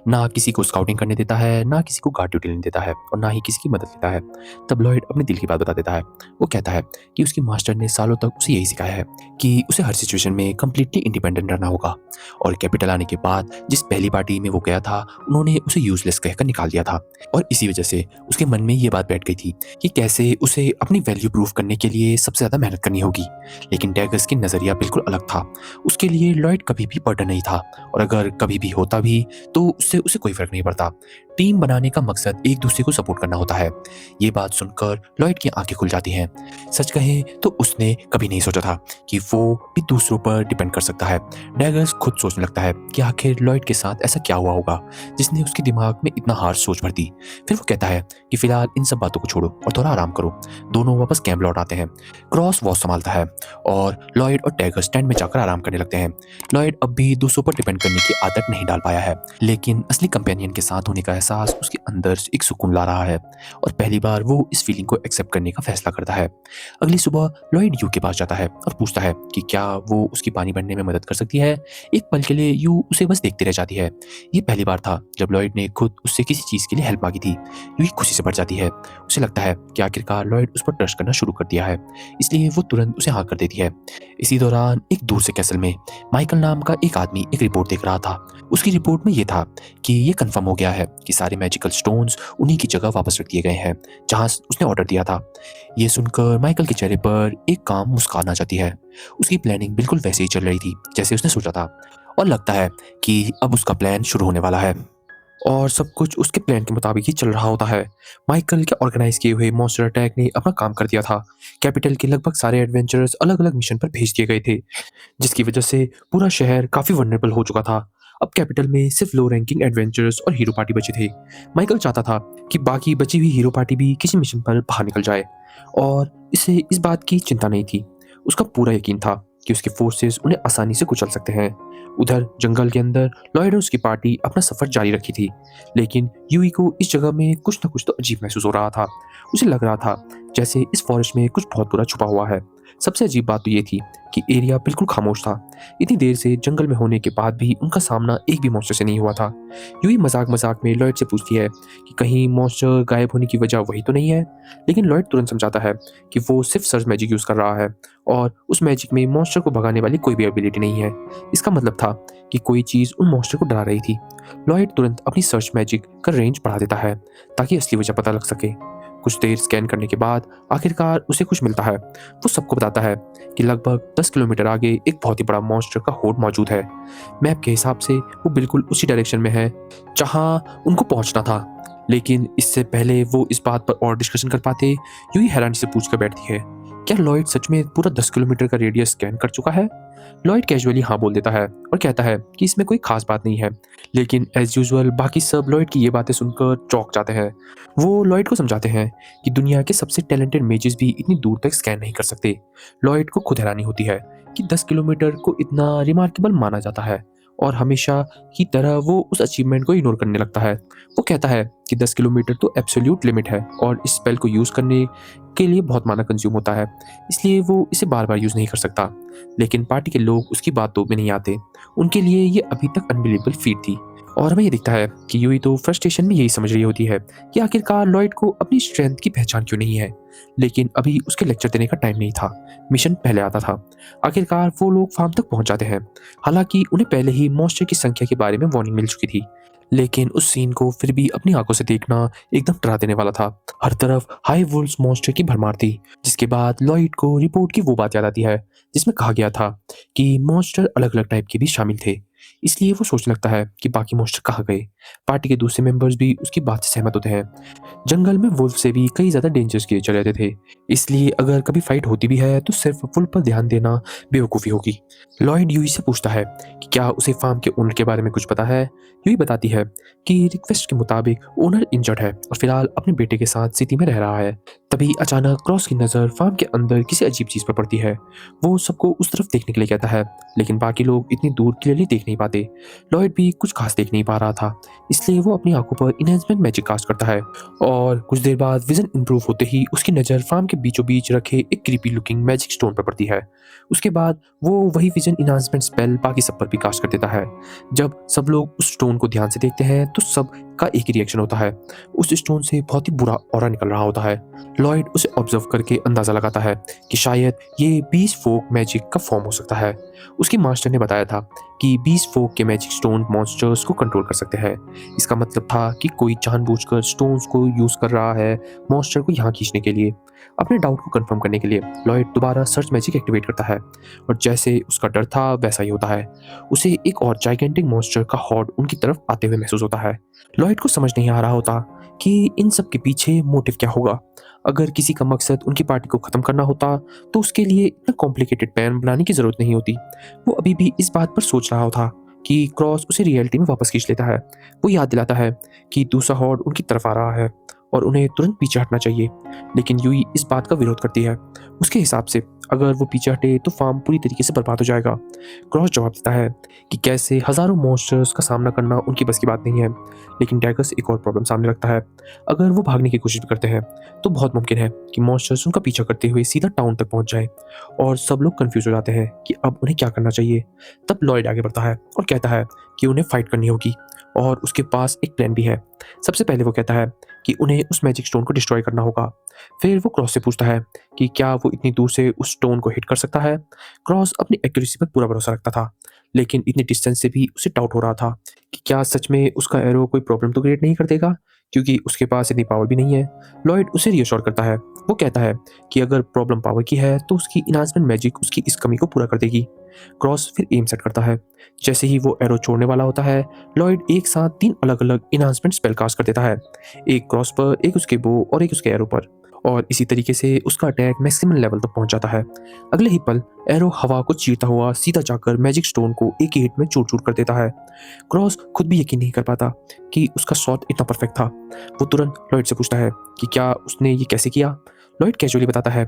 ना किसी को स्काउटिंग करने देता है, ना किसी को गार्ड ड्यूटी लेने देता है, और ना ही किसी की मदद लेता है। तब लॉयड अपने दिल की बात बता देता है। वो कहता है कि उसके मास्टर ने सालों तक उसे यही सिखाया है कि उसे हर सिचुएशन में कंप्लीटली इंडिपेंडेंट रहना होगा, और कैपिटल आने के बाद जिस पहली पार्टी में वो गया था उन्होंने उसे यूजलेस कहकर निकाल दिया था, और इसी वजह से उसके मन में ये बात बैठ गई थी कि कैसे उसे अपनी वैल्यू प्रूव करने के लिए सबसे ज्यादा मेहनत करनी होगी। लेकिन डैगर्स की नजरिया बिल्कुल अलग था। उसके लिए लॉयड कभी भी बर्डन नहीं था, और अगर कभी भी होता भी तो उससे उसे कोई फर्क नहीं पड़ता। टीम बनाने का मकसद एक दूसरे को सपोर्ट करना होता है। ये बात सुनकर लॉयड की आंखें खुल जाती हैं। सच कहे तो उसने कभी नहीं सोचा था कि वो भी दूसरों पर डिपेंड कर सकता है। डैगर्स खुद सोचने लगता है कि आखिर लॉयड के साथ ऐसा क्या हुआ होगा जिसने उसके दिमाग में इतना हार्श सोच भर दी। फिर वो कहता है कि फिलहाल इन सब बातों को छोड़ो और थोड़ा आराम करो। दोनों वापस कैंप लौट आते हैं। क्रॉस वॉच संभालता है और लॉयड और डैगर्स टेंट में जाकर आराम करने लगते हैं। लॉयड अब भी दूसरों पर डिपेंड करने की आदत नहीं डाल पाया है, लेकिन असली कंपेनियन के साथ होने का एहसास उसके अंदर एक सुकून ला रहा है, और पहली बार वो इस फीलिंग को एक्सेप्ट करने का फैसला करता है। अगली सुबह लॉयड यू के पास जाता है और पूछता है कि क्या वो उसकी पानी भरने में मदद कर सकती है। एक पल के लिए यू उसे बस देखती रह जाती है। ये पहली बार था जब लॉयड ने खुद उससे किसी चीज के लिए हेल्प मांगी थी। यू खुशी से भर जाती है। उसे लगता है कि आखिरकार लॉयड उस पर ट्रस्ट करना शुरू कर दिया है, इसलिए वो तुरंत उसे हाँ कर देती है। इसी दौरान एक दूर से कैसल में माइकल नाम का एक आदमी एक रिपोर्ट देख रहा था। उसकी रिपोर्ट में ये था कि ये कंफर्म हो गया है कि सारे मैजिकल स्टोन्स उन्हीं की जगह वापस रख दिए गए हैं जहां उसने ऑर्डर दिया था। ये सुनकर माइकल के चेहरे पर एक काम मुस्कान आ जाती है। उसकी प्लानिंग बिल्कुल वैसे ही चल रही थी जैसे उसने सोचा था, और लगता है कि अब उसका प्लान शुरू होने वाला है और सब कुछ उसके प्लान के मुताबिक ही चल रहा होता है। माइकल के ऑर्गेनाइज किए हुए मॉन्स्टर अटैक ने अपना काम कर दिया था। कैपिटल के लगभग सारे एडवेंचरर्स अलग अलग मिशन पर भेज दिए गए थे, जिसकी वजह से पूरा शहर काफी वल्नरेबल हो चुका था। अब कैपिटल में सिर्फ लो रैंकिंग एडवेंचरर्स और हीरो पार्टी बचे थे। माइकल चाहता था कि बाकी बची हुई हीरो पार्टी भी किसी मिशन पर बाहर निकल जाए, और इसे इस बात की चिंता नहीं थी। उसका पूरा यकीन था कि उसके फोर्सेस उन्हें आसानी से कुचल सकते हैं। उधर जंगल के अंदर लॉयड और उसकी पार्टी अपना सफर जारी रखी थी, लेकिन यूई को इस जगह में कुछ न कुछ तो अजीब महसूस हो रहा था। उसे लग रहा था जैसे इस फॉरेस्ट में कुछ बहुत बुरा छुपा हुआ है, सबसे अजीब बात तो ये थी कि एरिया बिल्कुल खामोश था। इतनी देर से जंगल में होने के बाद भी उनका सामना एक भी मॉन्स्टर से नहीं हुआ था। यूई मजाक मजाक में लॉयड से पूछती है कि कहीं मॉन्स्टर गायब होने की वजह वही तो नहीं है। लेकिन लॉयड तुरंत समझाता है कि वो सिर्फ सर्च मैजिक यूज कर रहा है और उस मैजिक में मॉन्स्टर को भगाने वाली कोई भी एबिलिटी नहीं है। इसका मतलब था कि कोई चीज उन मॉन्स्टर को डरा रही थी। लॉयड तुरंत अपनी सर्च मैजिक का रेंज बढ़ा देता है ताकि असली वजह पता लग सके। कुछ देर स्कैन करने के बाद आखिरकार उसे कुछ मिलता है। वो सबको बताता है कि लगभग 10 किलोमीटर आगे एक बहुत ही बड़ा मॉन्स्टर का होड़ मौजूद है। मैप के हिसाब से वो बिल्कुल उसी डायरेक्शन में है जहां उनको पहुंचना था। लेकिन इससे पहले वो इस बात पर और डिस्कशन कर पाते, यूं ही हैरानी से पूछ कर बैठती है, क्या लॉयड सच में पूरा 10 किलोमीटर का रेडियस स्कैन कर चुका है? लॉयड कैजुअली हाँ बोल देता है और कहता है कि इसमें कोई खास बात नहीं है। लेकिन एज यूजुअल बाकी सब लॉयड की ये बातें सुनकर चौंक जाते हैं। वो लॉयड को समझाते हैं कि दुनिया के सबसे टैलेंटेड मेजेस भी इतनी दूर तक स्कैन नहीं कर सकते। लॉयड को खुद हैरानी होती है कि 10 किलोमीटर को इतना रिमार्केबल माना जाता है और हमेशा की तरह वो उस अचीवमेंट को इग्नोर करने लगता है। वो कहता है कि 10 किलोमीटर तो एब्सोल्यूट लिमिट है और इस स्पेल को यूज़ करने के लिए बहुत माना कंज्यूम होता है, इसलिए वो इसे बार बार यूज़ नहीं कर सकता। लेकिन पार्टी के लोग उसकी बातों में नहीं आते। उनके लिए ये अभी तक अनबिलीवेबल फीट थी और हमें ये दिखता है कि यूई तो फ्रस्ट्रेशन में यही समझ रही होती है कि आखिरकार लॉयड को अपनी स्ट्रेंथ की पहचान क्यों नहीं है। लेकिन अभी उसके लेक्चर देने का टाइम नहीं था, मिशन पहले आता था। आखिरकार वो लोग फार्म तक पहुंच जाते हैं। हालांकि उन्हें पहले ही मॉन्स्टर की संख्या के बारे में वार्निंग मिल चुकी थी, लेकिन उस सीन को फिर भी अपनी आंखों से देखना एकदम डरा देने वाला था। हर तरफ हाई वुल्फ्स मॉन्स्टर की भरमार थी, जिसके बाद लॉयड को रिपोर्ट की वो बात याद आती है जिसमें कहा गया था कि मॉन्स्टर अलग अलग टाइप के भी शामिल थे। इसलिए वो सोचने लगता है कि बाकी मॉन्स्टर कहाँ गए। पार्टी के दूसरे मेंबर्स भी उसकी बात से सहमत होते हैं। जंगल में वुल्फ से भी कई ज्यादा डेंजर्स किए चले जाते थे, इसलिए अगर कभी फाइट होती भी है तो सिर्फ वुल्फ पर ध्यान देना बेवकूफ़ी होगी। लॉयड यूई से पूछता है कि क्या उसे फार्म के ओनर के बारे में कुछ पता है। यूई बताती है कि रिक्वेस्ट के मुताबिक ओनर इंजर्ड है और फिलहाल अपने बेटे के साथ सिटी में रह रहा है। तभी अचानक क्रॉस की नज़र फार्म के अंदर किसी अजीब चीज़ पर पड़ती है। वो सबको उस तरफ देखने के लिए कहता है, लेकिन बाकी लोग इतनी दूर क्लियरली देख नहीं पाते। लॉयड भी कुछ खास देख नहीं पा रहा था, इसलिए वो अपनी आंखों पर इनहेंसमेंट मैजिक कास्ट करता है और कुछ देर बाद विजन इंप्रूव होते ही उसकी नज़र फार्म के बीचों बीच रखे एक क्रीपी लुकिंग मैजिक स्टोन पर पड़ती है। उसके बाद वो वही विजन इनहांसमेंट स्पेल बाकी सब पर भी कास्ट कर देता है। जब सब लोग उस स्टोन को ध्यान से देखते हैं तो सब का एक ही रिएक्शन होता है, उस स्टोन से बहुत ही बुरा ऑरा निकल रहा होता है। लॉयड उसे ऑब्जर्व करके अंदाजा लगाता है कि शायद ये बीस फोक मैजिक का फॉर्म हो सकता है। उसकी मास्टर ने बताया था कि 20 फोक के मैजिक स्टोन मॉन्स्टर्स को कंट्रोल कर सकते हैं। इसका मतलब था कि कोई जानबूझकर स्टोन्स को यूज कर रहा है मॉन्स्टर को यहाँ खींचने के लिए। अपने डाउट को कंफर्म करने के लिए लॉयड दोबारा सर्च मैजिक एक्टिवेट करता है और जैसे उसका डर था वैसा ही होता है। उसे एक और जाइगेंटिक मॉन्स्टर का हॉर्ड उनकी तरफ आते हुए महसूस होता है। लॉयड को समझ नहीं आ रहा होता कि इन सब के पीछे मोटिव क्या होगा। अगर किसी का मकसद उनकी पार्टी को ख़त्म करना होता तो उसके लिए इतना कॉम्प्लिकेटेड प्लान बनाने की ज़रूरत नहीं होती। वो अभी भी इस बात पर सोच रहा था कि क्रॉस उसे रियलिटी में वापस खींच लेता है। वो याद दिलाता है कि दूसरा हॉर्ड उनकी तरफ आ रहा है और उन्हें तुरंत पीछे हटना चाहिए, लेकिन यूई इस बात का विरोध करती है। उसके हिसाब से अगर वो पीछे हटे तो फार्म पूरी तरीके से बर्बाद हो जाएगा। क्रॉस जवाब देता है कि कैसे हज़ारों मॉन्स्टर्स का सामना करना उनकी बस की बात नहीं है, लेकिन डैगर्स एक और प्रॉब्लम सामने रखता है। अगर वो भागने की कोशिश भी करते हैं तो बहुत मुमकिन है कि मॉन्स्टर्स उनका पीछा करते हुए सीधा टाउन तक पहुंच जाए और सब लोग कंफ्यूज हो जाते हैं कि अब उन्हें क्या करना चाहिए। तब लॉयड आगे बढ़ता है और कहता है कि उन्हें फाइट करनी होगी और उसके पास एक प्लान भी है। सबसे पहले वो कहता है कि उन्हें उस मैजिक स्टोन को डिस्ट्रॉय करना होगा। फिर वो क्रॉस से पूछता है कि क्या वो इतनी दूर से उस स्टोन को हिट कर सकता है। क्रॉस अपनी एक्यूरेसी पर पूरा भरोसा रखता था, लेकिन इतनी डिस्टेंस से भी उसे डाउट हो रहा था कि क्या सच में उसका एरो कोई प्रॉब्लम तो क्रिएट नहीं कर देगा, क्योंकि उसके पास इतनी पावर भी नहीं है। लॉयड उसे रियश्योर करता है। वो कहता है कि अगर प्रॉब्लम पावर की है तो उसकी इनहांसमेंट मैजिक उसकी इस कमी को पूरा कर देगी। क्रॉस फिर एम सेट करता है। जैसे ही वो एरो छोड़ने वाला होता है, लॉयड एक साथ 3 अलग अलग इनहांसमेंट स्पेल कास्ट कर देता है, एक क्रॉस पर, एक उसके बो और एक उसके एरो पर, और इसी तरीके से उसका अटैक मैक्सिमम लेवल तक पहुंच जाता है। अगले ही पल एरो हवा को चीरता हुआ सीधा जाकर मैजिक स्टोन को एक ही हिट में चूर चूर कर देता है। क्रॉस खुद भी यकीन नहीं कर पाता कि उसका शॉट इतना परफेक्ट था। वो तुरंत लॉयड से पूछता है कि क्या उसने ये कैसे किया। लॉयड कैजुअली बताता है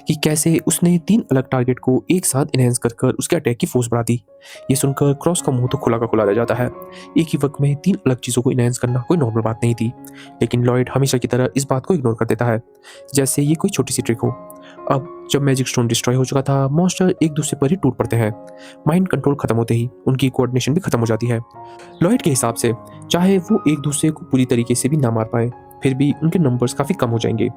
कि कैसे उसने 3 अलग टारगेट को एक साथ इनहेंस कर कर उसके अटैक की फोर्स बढ़ा दी। ये सुनकर क्रॉस का मुंह तो खुला का खुला रह जाता है। एक ही वक्त में 3 अलग चीज़ों को इनहेंस करना कोई नॉर्मल बात नहीं थी, लेकिन लॉयड हमेशा की तरह इस बात को इग्नोर कर देता है जैसे ये कोई छोटी सी ट्रिक हो। अब जब मैजिक स्टोन डिस्ट्रॉय हो चुका था, मॉन्स्टर एक दूसरे पर ही टूट पड़ते हैं। माइंड कंट्रोल खत्म होते ही उनकी कोऑर्डिनेशन भी खत्म हो जाती है। लॉयड के हिसाब से चाहे वो एक दूसरे को पूरी तरीके से भी ना मार पाए, फिर भी उनके नंबर्स काफी कम हो जाएंगे।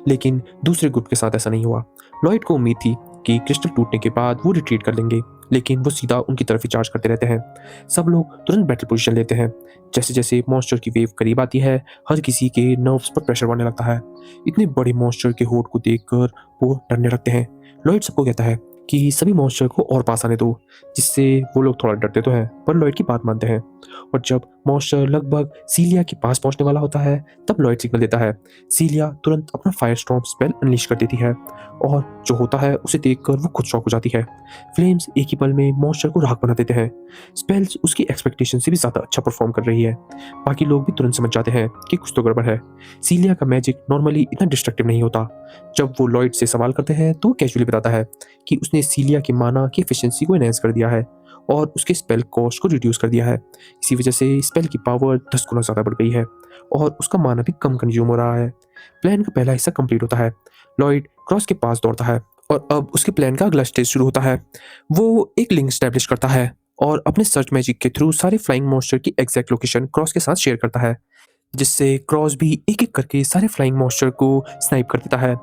लेकिन दूसरे ग्रुप के साथ ऐसा नहीं हुआ। लॉयड को उम्मीद थी कि क्रिस्टल टूटने के बाद वो रिट्रीट कर लेंगे, लेकिन वो सीधा उनकी तरफ ही चार्ज करते रहते हैं। सब लोग तुरंत बैटल पोजीशन लेते हैं। जैसे जैसे मॉन्स्टर की वेव करीब आती है, हर किसी के नर्व्स पर प्रेशर बढ़ने लगता है। इतने बड़े मॉन्स्टर के होठ को देखकर वो डरने लगते हैं। लॉयड सबको कहता है कि सभी मॉन्स्टर को और पास आने दो, जिससे वो लोग थोड़ा डरते तो हैं, पर लॉयड की बात मानते हैं। और जब मॉन्स्टर लगभग सीलिया के पास पहुंचने वाला होता है, तब लॉयड सिग्नल देता है। सीलिया तुरंत अपना फायर स्टॉर्म स्पेल अनलीश कर देती है, और जो होता है उसे देखकर वो खुद शॉक हो जाती है। फ्लेम्स एक ही पल में मॉन्स्टर को राख बना देते हैं। स्पेल्स उसकी एक्सपेक्टेशन से भी ज्यादा अच्छा परफॉर्म कर रही है। बाकी लोग भी तुरंत समझ जाते हैं कि कुछ तो गड़बड़ है। सीलिया का मैजिक नॉर्मली इतना डिस्ट्रक्टिव नहीं होता। जब वो लॉयड से सवाल करते हैं तो वो कैजुअली बताता है कि उसने सीलिया की माना की एफिशिएंसी को एनहांस कर दिया है और उसके स्पेल कॉस्ट को रिड्यूस कर दिया है। इसी वजह से स्पेल की पावर 10 गुना ज़्यादा बढ़ गई है और उसका माना भी कम कंज्यूम हो रहा है। प्लान का पहला हिस्सा कंप्लीट होता है। लॉयड क्रॉस के पास दौड़ता है और अब उसके प्लान का अगला स्टेज शुरू होता है। वो एक लिंक स्टैब्लिश करता है और अपने सर्च मैजिक के थ्रू सारे फ्लाइंग मॉन्स्टर की एग्जैक्ट लोकेशन क्रॉस के साथ शेयर करता है, जिससे क्रॉस भी एक एक करके सारे फ्लाइंग मॉन्स्टर को स्नाइप कर देता है।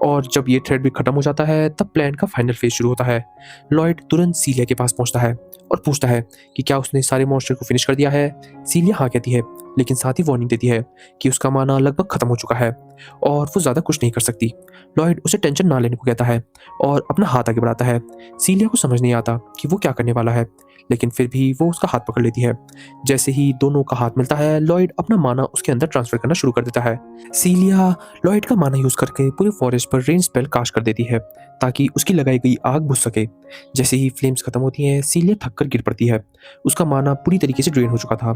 और जब ये थ्रेड भी खत्म हो जाता है, तब प्लान का फाइनल फेज शुरू होता है। लॉयड तुरंत सीलिया के पास पहुंचता है और पूछता है कि क्या उसने सारे मॉन्स्टर को फिनिश कर दिया है। सीलिया हाँ कहती है, लेकिन साथ ही वार्निंग देती है कि उसका माना लगभग खत्म हो चुका है और वो ज्यादा कुछ नहीं कर सकती। लॉयड उसे टेंशन ना लेने को कहता है और अपना हाथ आगे बढ़ाता है। सीलिया को समझ नहीं आता कि वो क्या करने वाला है, लेकिन फिर भी वो उसका हाथ पकड़ लेती है। जैसे ही दोनों का हाथ मिलता है, लॉयड अपना माना उसके अंदर ट्रांसफर करना शुरू कर देता है। सीलिया लॉयड का माना यूज करके पूरे फॉरेस्ट पर रेन स्पेल कास्ट कर देती है ताकि उसकी लगाई गई आग बुझ सके। जैसे ही फ्लेम्स खत्म होती हैं, सीलिया थककर गिर पड़ती है। उसका माना पूरी तरीके से ड्रेन हो चुका था।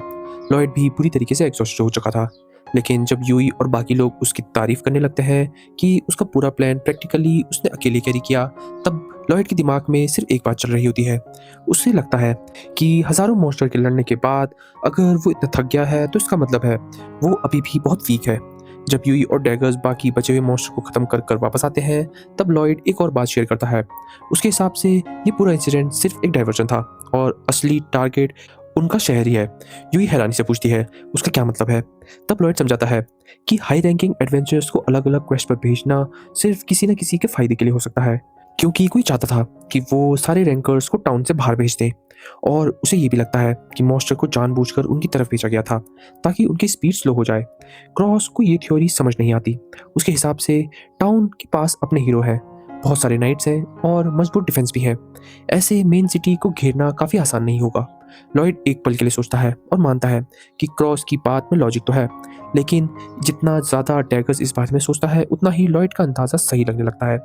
लॉयड भी पूरी तरीके से एग्जॉस्ट हो चुका था। लेकिन जब यूई और बाकी लोग उसकी तारीफ करने लगते हैं कि उसका पूरा प्लान प्रैक्टिकली उसने अकेले कैरी किया, तब लॉयड के दिमाग में सिर्फ एक बात चल रही होती है। उसे लगता है कि हजारों मॉन्स्टर के लड़ने के बाद अगर वो इतना थक गया है तो इसका मतलब है वो अभी भी बहुत वीक है। जब यूई और डैगर्स बाकी बचे हुए मॉन्स्टर को खत्म कर कर वापस आते हैं, तब लॉयड एक और बात शेयर करता है। उसके हिसाब से ये पूरा इंसिडेंट सिर्फ एक डाइवर्जन था और असली टारगेट उनका शहर ही है। यूई हैरानी से पूछती है उसका क्या मतलब है। तब लॉयड समझाता है कि हाई रैंकिंग एडवेंचर्स को अलग अलग क्वेस्ट पर भेजना सिर्फ किसी न किसी के फायदे के लिए हो सकता है, क्योंकि कोई चाहता था कि वो सारे रैंकर्स को टाउन से बाहर भेज दें। और उसे ये भी लगता है कि मॉन्स्टर को जानबूझकर उनकी तरफ भेजा गया था ताकि उनकी स्पीड स्लो हो जाए। क्रॉस को ये थ्योरी समझ नहीं आती। उसके हिसाब से टाउन के पास अपने हीरो हैं, बहुत सारे नाइट्स हैं और मजबूत डिफेंस भी है। ऐसे मेन सिटी को घेरना काफ़ी आसान नहीं होगा। लॉयड एक पल के लिए सोचता है और मानता है कि क्रॉस की बात में लॉजिक तो है, लेकिन जितना ज़्यादा डैगर्स इस बारे में सोचता है, उतना ही लॉयड का अंदाज़ा सही लगने लगता है।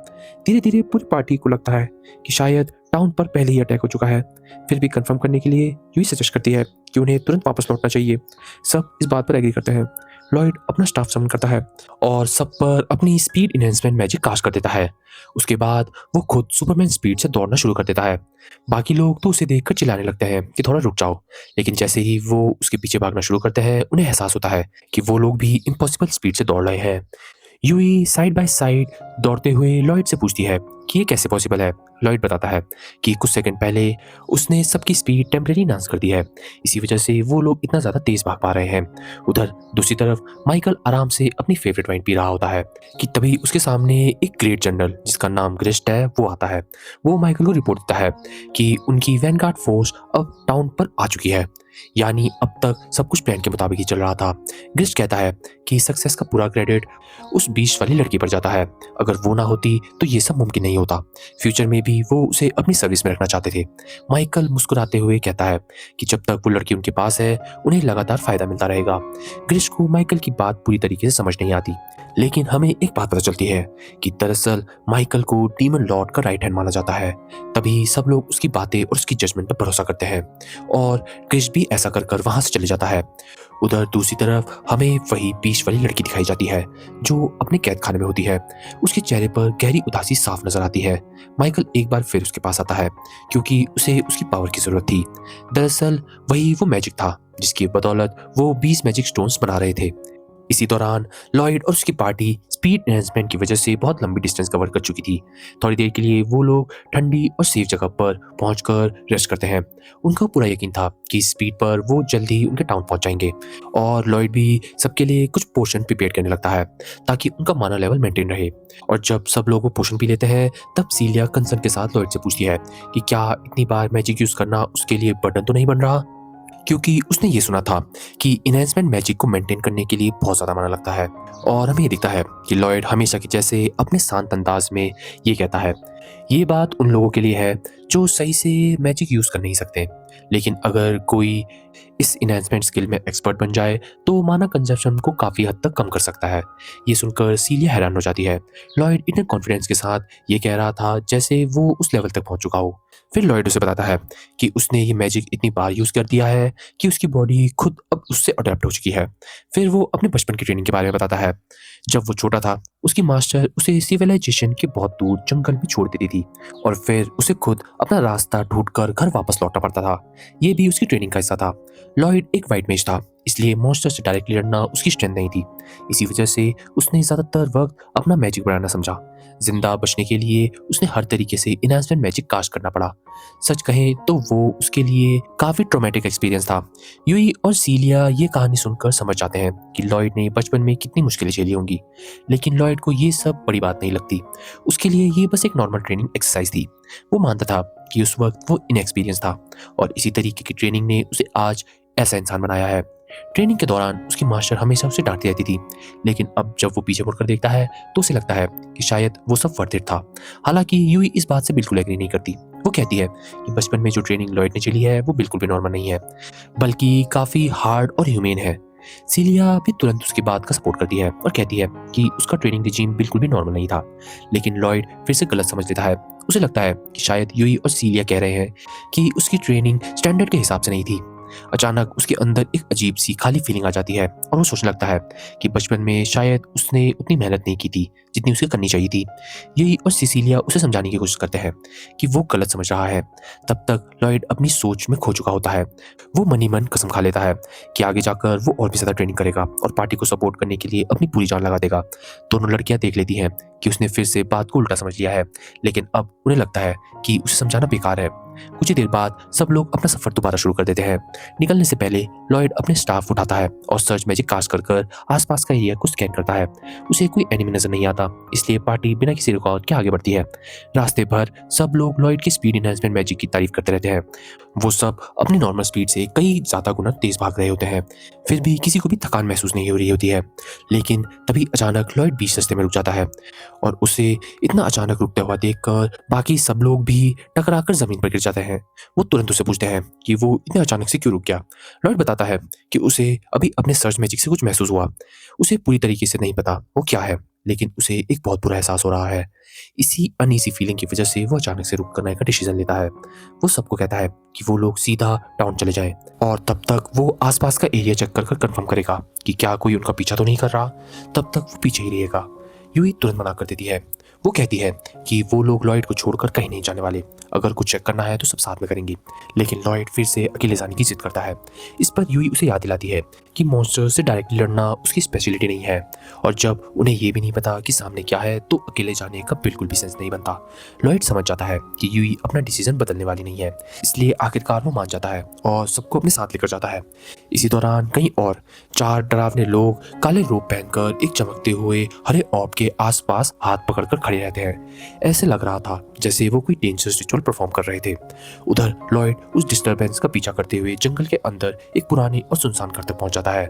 धीरे धीरे पूरी पार्टी को लगता है कि शायद टाउन पर पहले ही अटैक हो चुका है। फिर भी कंफर्म करने के लिए यूई सजेस्ट करती है कि उन्हें तुरंत वापस लौटना चाहिए। सब इस बात पर एग्री करते हैं। लॉयड अपना स्टाफ समन करता है और सब पर अपनी स्पीड इन्हेंसमेंट मैजिक कास्ट कर देता है। उसके बाद वो खुद सुपरमैन स्पीड से दौड़ना शुरू कर देता है। बाकी लोग तो उसे देखकर चिल्लाने लगते हैं कि थोड़ा रुक जाओ, लेकिन जैसे ही वो उसके पीछे भागना शुरू करते हैं, उन्हें एहसास होता है कि वो लोग भी इम्पॉसिबल स्पीड से दौड़ रहे हैं। यूई साइड बाय साइड दौड़ते हुए लॉयड से पूछती है कि ये कैसे पॉसिबल है। लॉयड बताता है कि कुछ सेकंड पहले उसने सबकी स्पीड टेम्परेरी नाश कर दी है, इसी वजह से वो लोग इतना ज़्यादा तेज भाग पा रहे हैं। उधर दूसरी तरफ माइकल आराम से अपनी फेवरेट वाइन पी रहा होता है कि तभी उसके सामने एक ग्रेट जनरल जिसका नाम ग्रिस्ट है वो आता है। वो माइकल को रिपोर्ट देता है कि उनकी वैनगार्ड फोर्स अब टाउन पर आ चुकी है, यानी अब तक सब कुछ प्लान के मुताबिक ही चल रहा था। ग्रिस्ट कहता है कि सक्सेस का पूरा क्रेडिट उस बीच वाली लड़की पर जाता है। अगर वो ना होती तो ये सब मुमकिन नहीं होता। फ्यूचर में भी वो उसे अपनी सर्विस में रखना चाहते थे। माइकल मुस्कुराते हुए कहता है कि जब तक वो लड़की उनके पास है, उन्हें लगातार फायदा मिलता रहेगा। ग्रिस्ट को माइकल की बात पूरी तरीके से समझ नहीं आती, लेकिन हमें एक बात पता चलती है कि दरअसल माइकल को डीमन लॉर्ड का राइट हैंड माना जाता है। तभी सब लोग उसकी बातें और उसकी जजमेंट पर भरोसा करते हैं और ग्रिस्ट भी ऐसा कर कर वहां से चले जाता है। उधर दूसरी तरफ हमें वही बीच वाली लड़की दिखाई जाती है जो अपने कैद खाने में होती है। उसके चेहरे पर गहरी उदासी साफ नजर आती है। माइकल एक बार फिर उसके पास आता है क्योंकि उसे उसकी पावर की जरूरत थी। दरअसल वही वो मैजिक था जिसकी बदौलत वो 20 मैजिक स्टोन्स बना रहे थे। इसी दौरान लॉयड और उसकी पार्टी स्पीड एनहेंसमेंट की वजह से बहुत लंबी डिस्टेंस कवर कर चुकी थी। थोड़ी देर के लिए वो लोग ठंडी और सेफ जगह पर पहुंचकर रेस्ट करते हैं। उनका पूरा यकीन था कि स्पीड पर वो जल्दी ही उनके टाउन पहुंच जाएंगे और लॉयड भी सबके लिए कुछ पोर्शन प्रिपेयर करने लगता है ताकि उनका माना लेवल मेंटेन रहे। और जब सब लोग वो पोर्शन पी लेते हैं तब सीलिया कंसर्न के साथ लॉयड से पूछती है कि क्या इतनी बार मैजिक यूज करना उसके लिए बर्डन तो नहीं बन रहा, क्योंकि उसने ये सुना था कि इनहेंसमेंट मैजिक को मेंटेन करने के लिए बहुत ज़्यादा माना लगता है। और हमें ये दिखता है कि लॉयड हमेशा की जैसे अपने शांत अंदाज में ये कहता है, ये बात उन लोगों के लिए है जो सही से मैजिक यूज़ कर नहीं सकते, लेकिन अगर कोई इस इनहेंसमेंट स्किल में एक्सपर्ट बन जाए तो माना कंजप्शन को काफ़ी हद तक कम कर सकता है। ये सुनकर सीलिया हैरान हो जाती है। लॉयड इतने कॉन्फिडेंस के साथ ये कह रहा था जैसे वो उस लेवल तक पहुंच चुका हो। फिर लॉयड उसे बताता है कि उसने ये मैजिक इतनी बार यूज़ कर दिया है कि उसकी बॉडी खुद अब उससे अडेप्ट हो चुकी है। फिर वो अपने बचपन की ट्रेनिंग के बारे में बताता है। जब वो छोटा था उसकी मास्टर उसे सिविलाइजेशन के बहुत दूर जंगल में छोड़ देती थी और फिर उसे खुद अपना रास्ता ढूंढकर घर वापस लौटना पड़ता था। ये भी उसकी ट्रेनिंग का हिस्सा था। लॉयड एक वाइट मेज था, इसलिए मॉन्स्टर से डायरेक्टली लड़ना उसकी स्ट्रेंथ नहीं थी। इसी वजह से उसने ज़्यादातर वक्त अपना मैजिक बनाना समझा। जिंदा बचने के लिए उसने हर तरीके से इनहेंसमेंट मैजिक कास्ट करना पड़ा। सच कहें तो वो उसके लिए काफ़ी ट्रॉमेटिक एक्सपीरियंस था। यूई और सीलिया ये कहानी सुनकर समझ जाते हैं कि लॉयड ने बचपन में कितनी मुश्किलें झेली होंगी, लेकिन लॉयड को ये सब बड़ी बात नहीं लगती। उसके लिए ये बस एक नॉर्मल ट्रेनिंग एक्सरसाइज थी। वो मानता था कि उस वक्त वो इनएक्सपीरियंस था और इसी तरीके की ट्रेनिंग ने उसे आज ऐसा इंसान बनाया है। ट्रेनिंग के दौरान उसकी मास्टर हमेशा उसे डांटती रहती थी, लेकिन अब जब वो पीछे मुड़कर देखता है तो उसे लगता है कि शायद वो सब वर्थ इट था। हालांकि यूई इस बात से बिल्कुल एग्री नहीं करती। वो कहती है कि बचपन में जो ट्रेनिंग लॉयड ने चली है वो बिल्कुल भी नॉर्मल नहीं है, बल्कि काफ़ी हार्ड और ह्यूमेन है। सीलिया भी तुरंत उसकी बात का सपोर्ट करती है और कहती है कि उसका ट्रेनिंग रिजीम बिल्कुल भी नॉर्मल नहीं था, लेकिन लॉयड फिर से गलत समझ लेता है। उसे लगता है कि शायद यूई और सीलिया कह रहे हैं कि उसकी ट्रेनिंग स्टैंडर्ड के हिसाब से नहीं थी। अचानक उसके अंदर एक अजीब सी खाली फीलिंग आ जाती है और वो सोचने लगता है कि बचपन में शायद उसने उतनी मेहनत नहीं की थी जितनी उसे करनी चाहिए थी। यही और सिसिलिया उसे समझाने की कोशिश करते हैं कि वो गलत समझ रहा है। तब तक लॉयड अपनी सोच में खो चुका होता है। वो मन ही मन कसम खा लेता है कि आगे जाकर वो और भी ज़्यादा ट्रेनिंग करेगा और पार्टी को सपोर्ट करने के लिए अपनी पूरी जान लगा देगा। दोनों लड़कियां देख लेती हैं कि उसने फिर से बात को उल्टा समझ लिया है, लेकिन अब उन्हें लगता है कि उसे समझाना बेकार है। कुछ ही देर बाद सब लोग अपना सफर दोबारा शुरू कर देते हैं। निकलने से पहले लॉयड अपने स्टाफ उठाता है और सर्च मैजिक कास्ट कर कर आसपास का एरिया को स्कैन करता है। उसे कोई एनिमी नजर नहीं आता, इसलिए पार्टी बिना किसी रुकावट के आगे बढ़ती है। रास्ते भर सब लोग लॉयड की स्पीड एनहांसमेंट मैजिक की तारीफ करते रहते हैं। वो सब अपनी नॉर्मल स्पीड से कई ज्यादा गुना तेज भाग रहे होते हैं, फिर भी किसी को भी थकान महसूस नहीं हो रही होती है। लेकिन तभी अचानक लॉयड बीच रास्ते में रुक जाता है और उसे इतना अचानक रुकता हुआ देखकर बाकी सब लोग भी टकराकर जमीन पर गिर जाते हैं। वो तुरंत उसे पूछते हैं कि वो इतने अचानक से क्यों रुक गया। लॉयड बताता है कि उसे अभी अपने सर्च मैजिक से कुछ महसूस हुआ। उसे पूरी तरीके से नहीं पता वो क्या है, लेकिन उसे एक बहुत बुरा एहसास हो रहा है। इसी अनईजी फीलिंग की वजह से वो अचानक से रुक करने का डिसीजन लेता है। वो सबको कहता है कि वो लोग सीधा टाउन चले जाएं और तब तक वो आसपास का एरिया चेक कर कंफर्म करेगा कि क्या कोई उनका पीछा तो नहीं कर रहा। तब तक वो पीछे ही रहेगा। यूई तुरंत मना कर देती है। वो कहती है कि वो लोग लॉयड को छोड़कर कहीं नहीं जाने वाले, अगर कुछ चेक करना है तो सब साथ में करेंगे। लेकिन लॉयड फिर से अकेले जाने की जिद करता है। इस पर यूई उसे याद दिलाती है कि मॉन्स्टर से डायरेक्टली लड़ना उसकी स्पेशलिटी नहीं है और जब उन्हें ये भी नहीं पता कि सामने क्या है तो अकेले जाने का बिल्कुल भी सेंस नहीं बनता। लॉयड समझ जाता है कि यूई अपना डिसीजन बदलने वाली नहीं है, इसलिए आखिरकार वो मान जाता है और सबको अपने साथ लेकर जाता है। इसी दौरान कहीं और 4 डरावने लोग काले रोब पहनकर एक चमकते हुए हरे ऑर्ब के आसपास हाथ पकड़कर खड़े रहते हैं। ऐसे लग रहा था जैसे वो कोई डेंजरस रिचुअल परफॉर्म कर रहे थे। उधर लॉयड उस डिस्टरबेंस का पीछा करते हुए जंगल के अंदर एक पुराने और सुनसान घर तक पहुंच जाता है।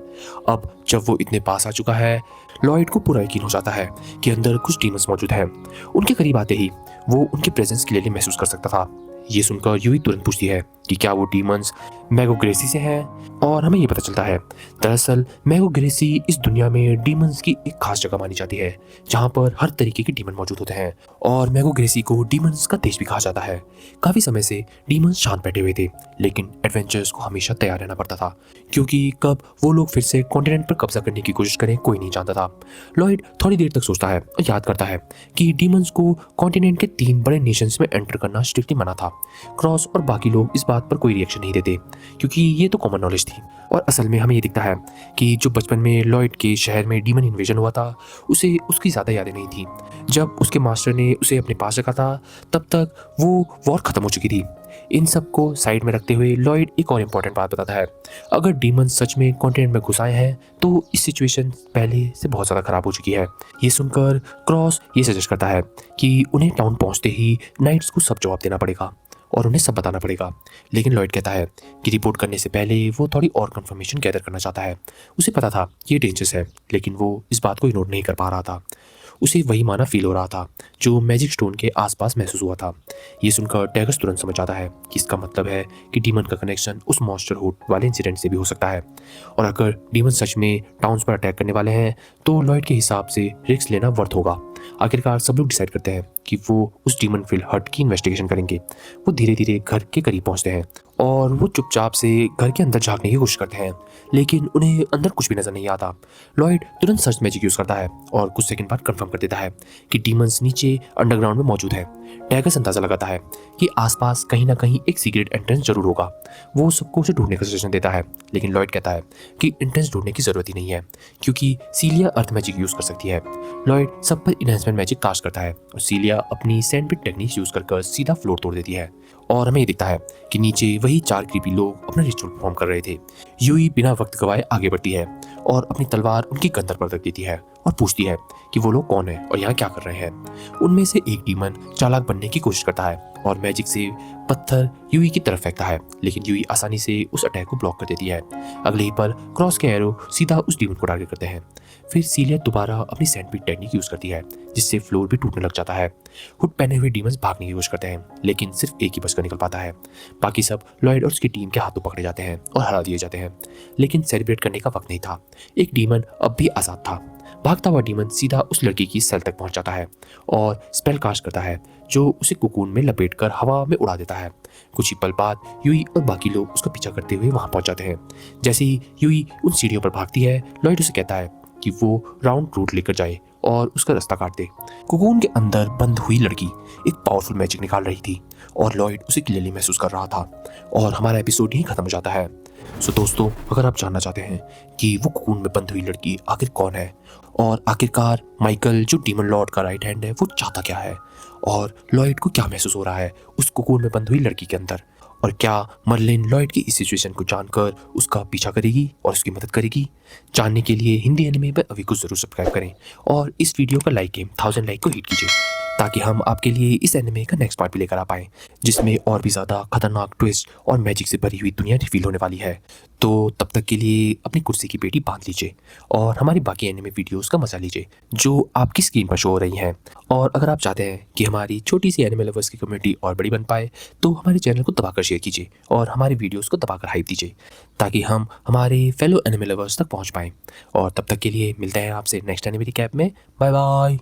अब जब वो इतने पास आ चुका है, लॉयड को पूरा यकीन हो जाता है कि अंदर कुछ डीमंस मौजूद हैं। उनके करीब आते ही वो उनके प्रेजेंस क्लियरली महसूस कर सकता था। ये सुनकर यूई तुरंत पूछती है कि क्या वो डीमंस मैगोग्रेसी से हैं, और हमें ये पता चलता है दरअसल मैगोग्रेसी इस दुनिया में डीमंस की एक खास जगह मानी जाती है जहाँ पर हर तरीके के डीमन मौजूद होते हैं और मैगोग्रेसी को डीमंस का देश भी कहा जाता है। काफी समय से डीमंस शांत बैठे हुए थे, लेकिन एडवेंचर्स को हमेशा तैयार रहना पड़ता था क्योंकि कब वो लोग फिर से कॉन्टिनेंट पर कब्जा करने की कोशिश करें कोई नहीं जानता था। लॉयड थोड़ी देर तक सोचता है और याद करता है कि डीमंस को कॉन्टिनेंट के 3 बड़े नेशंस में एंटर करना स्ट्रिक्टली मना था। क्रॉस और बाकी लोग इस बात पर कोई रिएक्शन नहीं देते, क्योंकि ये तो कॉमन नॉलेज थी। और असल में हमें ये दिखता है कि जो बचपन में लॉयड के शहर में डीमन इन्वेजन हुआ था, उसे उसकी ज़्यादा यादें नहीं थी। जब उसके मास्टर ने उसे अपने पास रखा था, तब तक वो वॉर ख़त्म हो चुकी थी। इन सब को साइड में रखते हुए लॉयड एक और इम्पॉर्टेंट बात बताता है। अगर डीमन सच में कॉन्टिनेंट में घुस आए हैं तो इस सिचुएशन पहले से बहुत ज़्यादा ख़राब हो चुकी है। ये सुनकर क्रॉस ये सजेस्ट करता है कि उन्हें टाउन पहुंचते ही नाइट्स को सब जवाब देना पड़ेगा और उन्हें सब बताना पड़ेगा। लेकिन लॉयड कहता है कि रिपोर्ट करने से पहले वो थोड़ी और कंफर्मेशन गैदर करना चाहता है। उसे पता था कि ये डेंजरस है, लेकिन वो इस बात को इग्नोर नहीं कर पा रहा था। उसे वही माना फील हो रहा था जो मैजिक स्टोन के आसपास महसूस हुआ था। ये सुनकर टैगस तुरंत समझ आता है कि इसका मतलब है कि डीमन का कनेक्शन उस मॉन्स्टरहुड वाले इंसिडेंट से भी हो सकता है। और अगर डीमन सच में टाउन्स पर अटैक करने वाले हैं तो लॉयड के हिसाब से रिस्क लेना वर्थ होगा। आखिरकार सब लोग डिसाइड करते हैं कि वो उस डीमन फील्ड हट की इन्वेस्टिगेशन करेंगे। वो धीरे धीरे घर के करीब पहुंचते हैं और वो चुपचाप से घर के अंदर झांकने की कोशिश करते हैं, लेकिन उन्हें अंदर कुछ भी नजर नहीं आता। लॉयड तुरंत सर्च मैजिक यूज करता है और कुछ सेकंड बाद कंफर्म कर देता है कि डीमंस नीचे अंडरग्राउंड में मौजूद है। टैगस अंदाजा लगाता है कि आसपास कहीं ना कहीं एक सीक्रेट एंट्रेंस जरूर होगा। वो सबको उसे ढूंढने का सजेशन देता है, लेकिन लॉयड कहता है कि एंट्रेंस ढूंढने की जरूरत ही नहीं है क्योंकि सीलिया अर्थ मैजिक यूज कर सकती है। लॉयड सब पर इनहेंसमेंट मैजिक कास्ट करता है और सीलिया अपनी सैंडपिट टेक्निक यूज कर सीधा फ्लोर तोड़ देती है। और हमें ये दिखता है कि नीचे वही 4 क्रीपी लोग अपना रिचुअल परफॉर्म कर रहे थे। यूई बिना वक्त गवाए आगे बढ़ती है और अपनी तलवार उनकी गर्दन पर रख देती है और पूछती है कि वो लोग कौन है और यहाँ क्या कर रहे हैं। उनमें से एक डीमन चालाक बनने की कोशिश करता है और मैजिक से पत्थर यूई की तरफ फेंकता है, लेकिन यूई आसानी से उस अटैक को ब्लॉक कर देती है। अगले ही पल क्रॉस के एरो सीधा उस डीमन को टारगेट करते हैं। फिर सीलिया दोबारा अपनी सैंडपिट टेक्निक यूज करती है, जिससे फ्लोर भी टूटने लग जाता है। हुड पहने हुए डीमंस भागने की कोशिश करते हैं, लेकिन सिर्फ एक ही बचकर निकल पाता है। बाकी सब लॉयड और उसकी टीम के हाथों पकड़े जाते हैं और हरा दिए जाते हैं। लेकिन सेलिब्रेट करने का वक्त नहीं था। एक डीमन अब भी आजाद था। भागता हुआ डीमन सीधा उस लड़की की सेल तक पहुंच जाता है और स्पेल कास्ट करता है जो उसे कोकून में लपेटकर हवा में उड़ा देता है। कुछ ही पल बाद यूई और बाकी लोग उसका पीछा करते हुए वहां पहुंच जाते हैं। जैसे ही यूई उन सीढ़ियों पर भागती है, लॉयड उसे कहता है कि वो राउंड रूट लेकर जाए और उसका रास्ता काट दे। कोकून के अंदर बंद हुई लड़की एक पावरफुल मैजिक निकाल रही थी और लॉयड उसे क्लियरली महसूस कर रहा था। और हमारा एपिसोड यहीं खत्म हो जाता है। सो दोस्तों, अगर आप जानना चाहते हैं कि वो कोकून में बंद हुई लड़की आखिर कौन है और आखिरकार माइकल जो डीमन लॉर्ड का राइट हैंड है वो चाहता क्या है, और लॉयड को क्या महसूस हो रहा है उस कोकून में बंद हुई लड़की के अंदर, और क्या मर्लिन लॉयड की इस सिचुएशन को जानकर उसका पीछा करेगी और उसकी मदद करेगी, जानने के लिए हिंदी एनिमे पर अभी को जरूर सब्सक्राइब करें और इस वीडियो का लाइक गेम 1000 लाइक को हिट कीजिए ताकि हम आपके लिए इस एनिमे का नेक्स्ट पार्ट भी लेकर आ पाएँ, जिसमें और भी ज़्यादा खतरनाक ट्विस्ट और मैजिक से भरी हुई दुनिया रिवील होने वाली है। तो तब तक के लिए अपनी कुर्सी की पेटी बांध लीजिए और हमारी बाकी एनिमे वीडियोस का मजा लीजिए जो आपकी स्क्रीन पर शो हो रही हैं। और अगर आप चाहते हैं कि हमारी छोटी सी एनिमे लवर्स की कम्युनिटी और बड़ी बन पाए तो हमारे चैनल को दबाकर शेयर कीजिए और हमारे वीडियोस को दबाकर हाइप दीजिए ताकि हम हमारे फेलो एनिमे लवर्स तक पहुंच पाएँ। और तब तक के लिए मिलते हैं आपसे नेक्स्ट एनिमे रिकैप में। Bye bye.